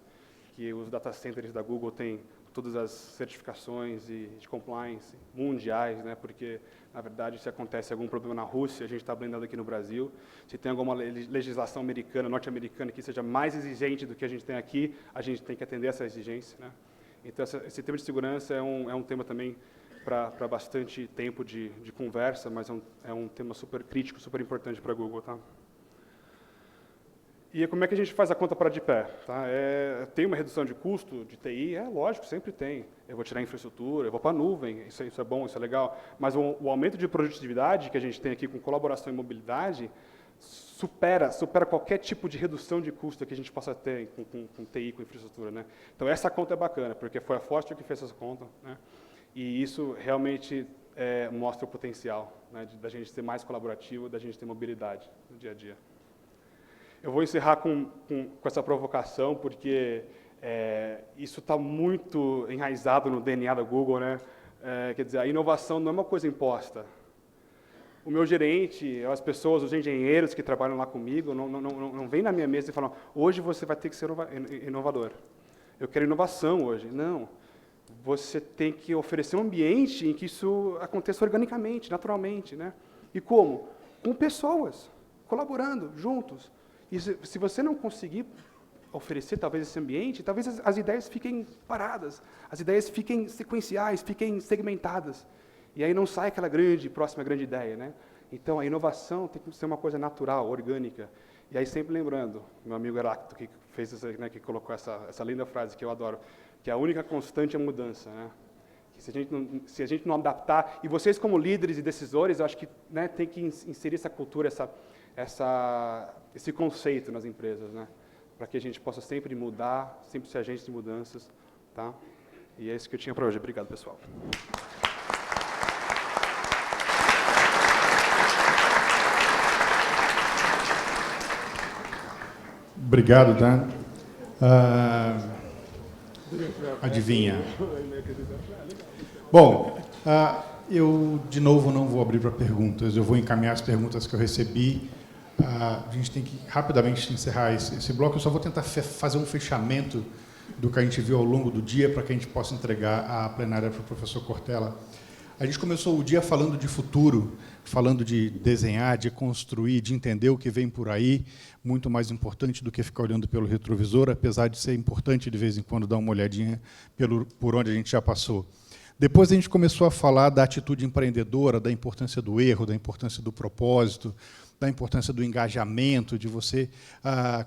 que os data centers da Google têm todas as certificações de compliance mundiais, né? Porque, na verdade, se acontece algum problema na Rússia, a gente está blindado aqui no Brasil. Se tem alguma legislação americana, norte-americana, que seja mais exigente do que a gente tem aqui, a gente tem que atender essa exigência. Né? Então, esse tema de segurança é um tema também para bastante tempo de conversa, mas é um tema super crítico, super importante para a Google. Tá? E como é que a gente faz a conta parar de pé? Tá? Tem uma redução de custo de TI? Lógico, sempre tem. Eu vou tirar a infraestrutura, eu vou para a nuvem, isso é bom, isso é legal. Mas o aumento de produtividade que a gente tem aqui com colaboração e mobilidade supera qualquer tipo de redução de custo que a gente possa ter com TI, com infraestrutura. Né? Então, essa conta é bacana, porque foi a Forrester que fez essa conta. Né? E isso realmente mostra o potencial, né, da gente ser mais colaborativo, da gente ter mobilidade no dia a dia. Eu vou encerrar com essa provocação, porque isso está muito enraizado no DNA da Google, né? Quer dizer, a inovação não é uma coisa imposta. O meu gerente, as pessoas, os engenheiros que trabalham lá comigo, não vêm na minha mesa e falam, hoje você vai ter que ser inovador. Eu quero inovação hoje. Não. Você tem que oferecer um ambiente em que isso aconteça organicamente, naturalmente, né? E como? Com pessoas, colaborando, juntos. E se você não conseguir oferecer, talvez, esse ambiente, talvez as ideias fiquem paradas, as ideias fiquem sequenciais, fiquem segmentadas. E aí não sai aquela próxima grande ideia, né? Então, a inovação tem que ser uma coisa natural, orgânica. E aí, sempre lembrando, meu amigo Heráclito, que fez né, que colocou essa linda frase que eu adoro, que a única constante é a mudança, né? Que se a gente não adaptar, e vocês como líderes e decisores, eu acho que, né, tem que inserir essa cultura, esse conceito nas empresas, né? Para que a gente possa sempre mudar, sempre ser agente de mudanças, tá? E é isso que eu tinha para hoje. Obrigado, pessoal. Obrigado, Dan. Adivinha? Bom, eu, de novo, não vou abrir para perguntas. Eu vou encaminhar as perguntas que eu recebi. A gente tem que rapidamente encerrar esse bloco. Eu só vou tentar fazer um fechamento do que a gente viu ao longo do dia para que a gente possa entregar a plenária para o professor Cortella. A gente começou o dia falando de futuro, falando de desenhar, de construir, de entender o que vem por aí, muito mais importante do que ficar olhando pelo retrovisor, apesar de ser importante, de vez em quando, dar uma olhadinha por onde a gente já passou. Depois a gente começou a falar da atitude empreendedora, da importância do erro, da importância do propósito, da importância do engajamento, de você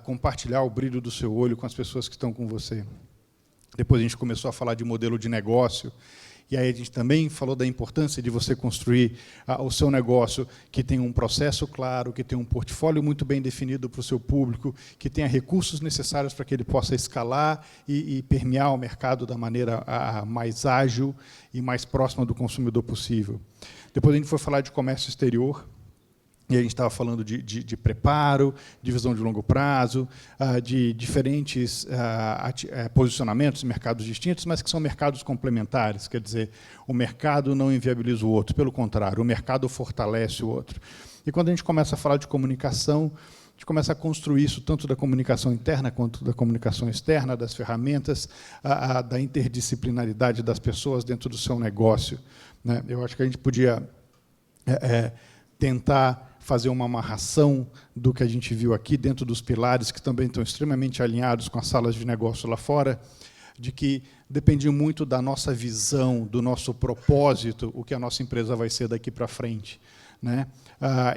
compartilhar o brilho do seu olho com as pessoas que estão com você. Depois a gente começou a falar de modelo de negócio, e aí a gente também falou da importância de você construir o seu negócio que tenha um processo claro, que tenha um portfólio muito bem definido para o seu público, que tenha recursos necessários para que ele possa escalar e permear o mercado da maneira mais ágil e mais próxima do consumidor possível. Depois a gente foi falar de comércio exterior, e a gente estava falando de preparo, de visão de longo prazo, de diferentes posicionamentos em mercados distintos, mas que são mercados complementares. Quer dizer, o mercado não inviabiliza o outro, pelo contrário, o mercado fortalece o outro. E quando a gente começa a falar de comunicação, a gente começa a construir isso tanto da comunicação interna quanto da comunicação externa, das ferramentas, da interdisciplinaridade das pessoas dentro do seu negócio, né? Eu acho que a gente podia tentar fazer uma amarração do que a gente viu aqui dentro dos pilares, que também estão extremamente alinhados com as salas de negócio lá fora, de que depende muito da nossa visão, do nosso propósito, o que a nossa empresa vai ser daqui para frente, né?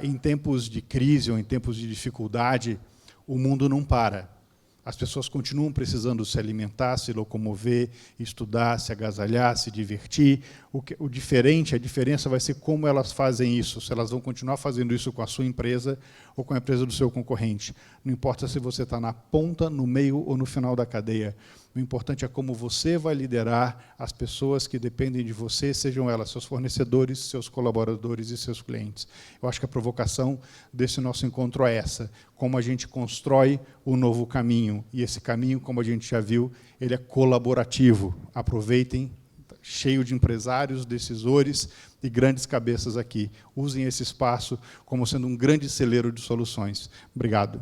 Em tempos de crise ou em tempos de dificuldade, o mundo não para. As pessoas continuam precisando se alimentar, se locomover, estudar, se agasalhar, se divertir. A diferença vai ser como elas fazem isso, se elas vão continuar fazendo isso com a sua empresa ou com a empresa do seu concorrente. Não importa se você está na ponta, no meio ou no final da cadeia. O importante é como você vai liderar as pessoas que dependem de você, sejam elas seus fornecedores, seus colaboradores e seus clientes. Eu acho que a provocação desse nosso encontro é essa, como a gente constrói o novo caminho. E esse caminho, como a gente já viu, ele é colaborativo. Aproveitem, cheio de empresários, decisores e grandes cabeças aqui. Usem esse espaço como sendo um grande celeiro de soluções. Obrigado.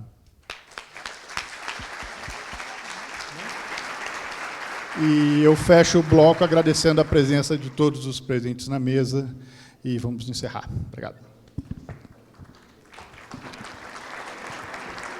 E eu fecho o bloco agradecendo a presença de todos os presentes na mesa e vamos encerrar. Obrigado.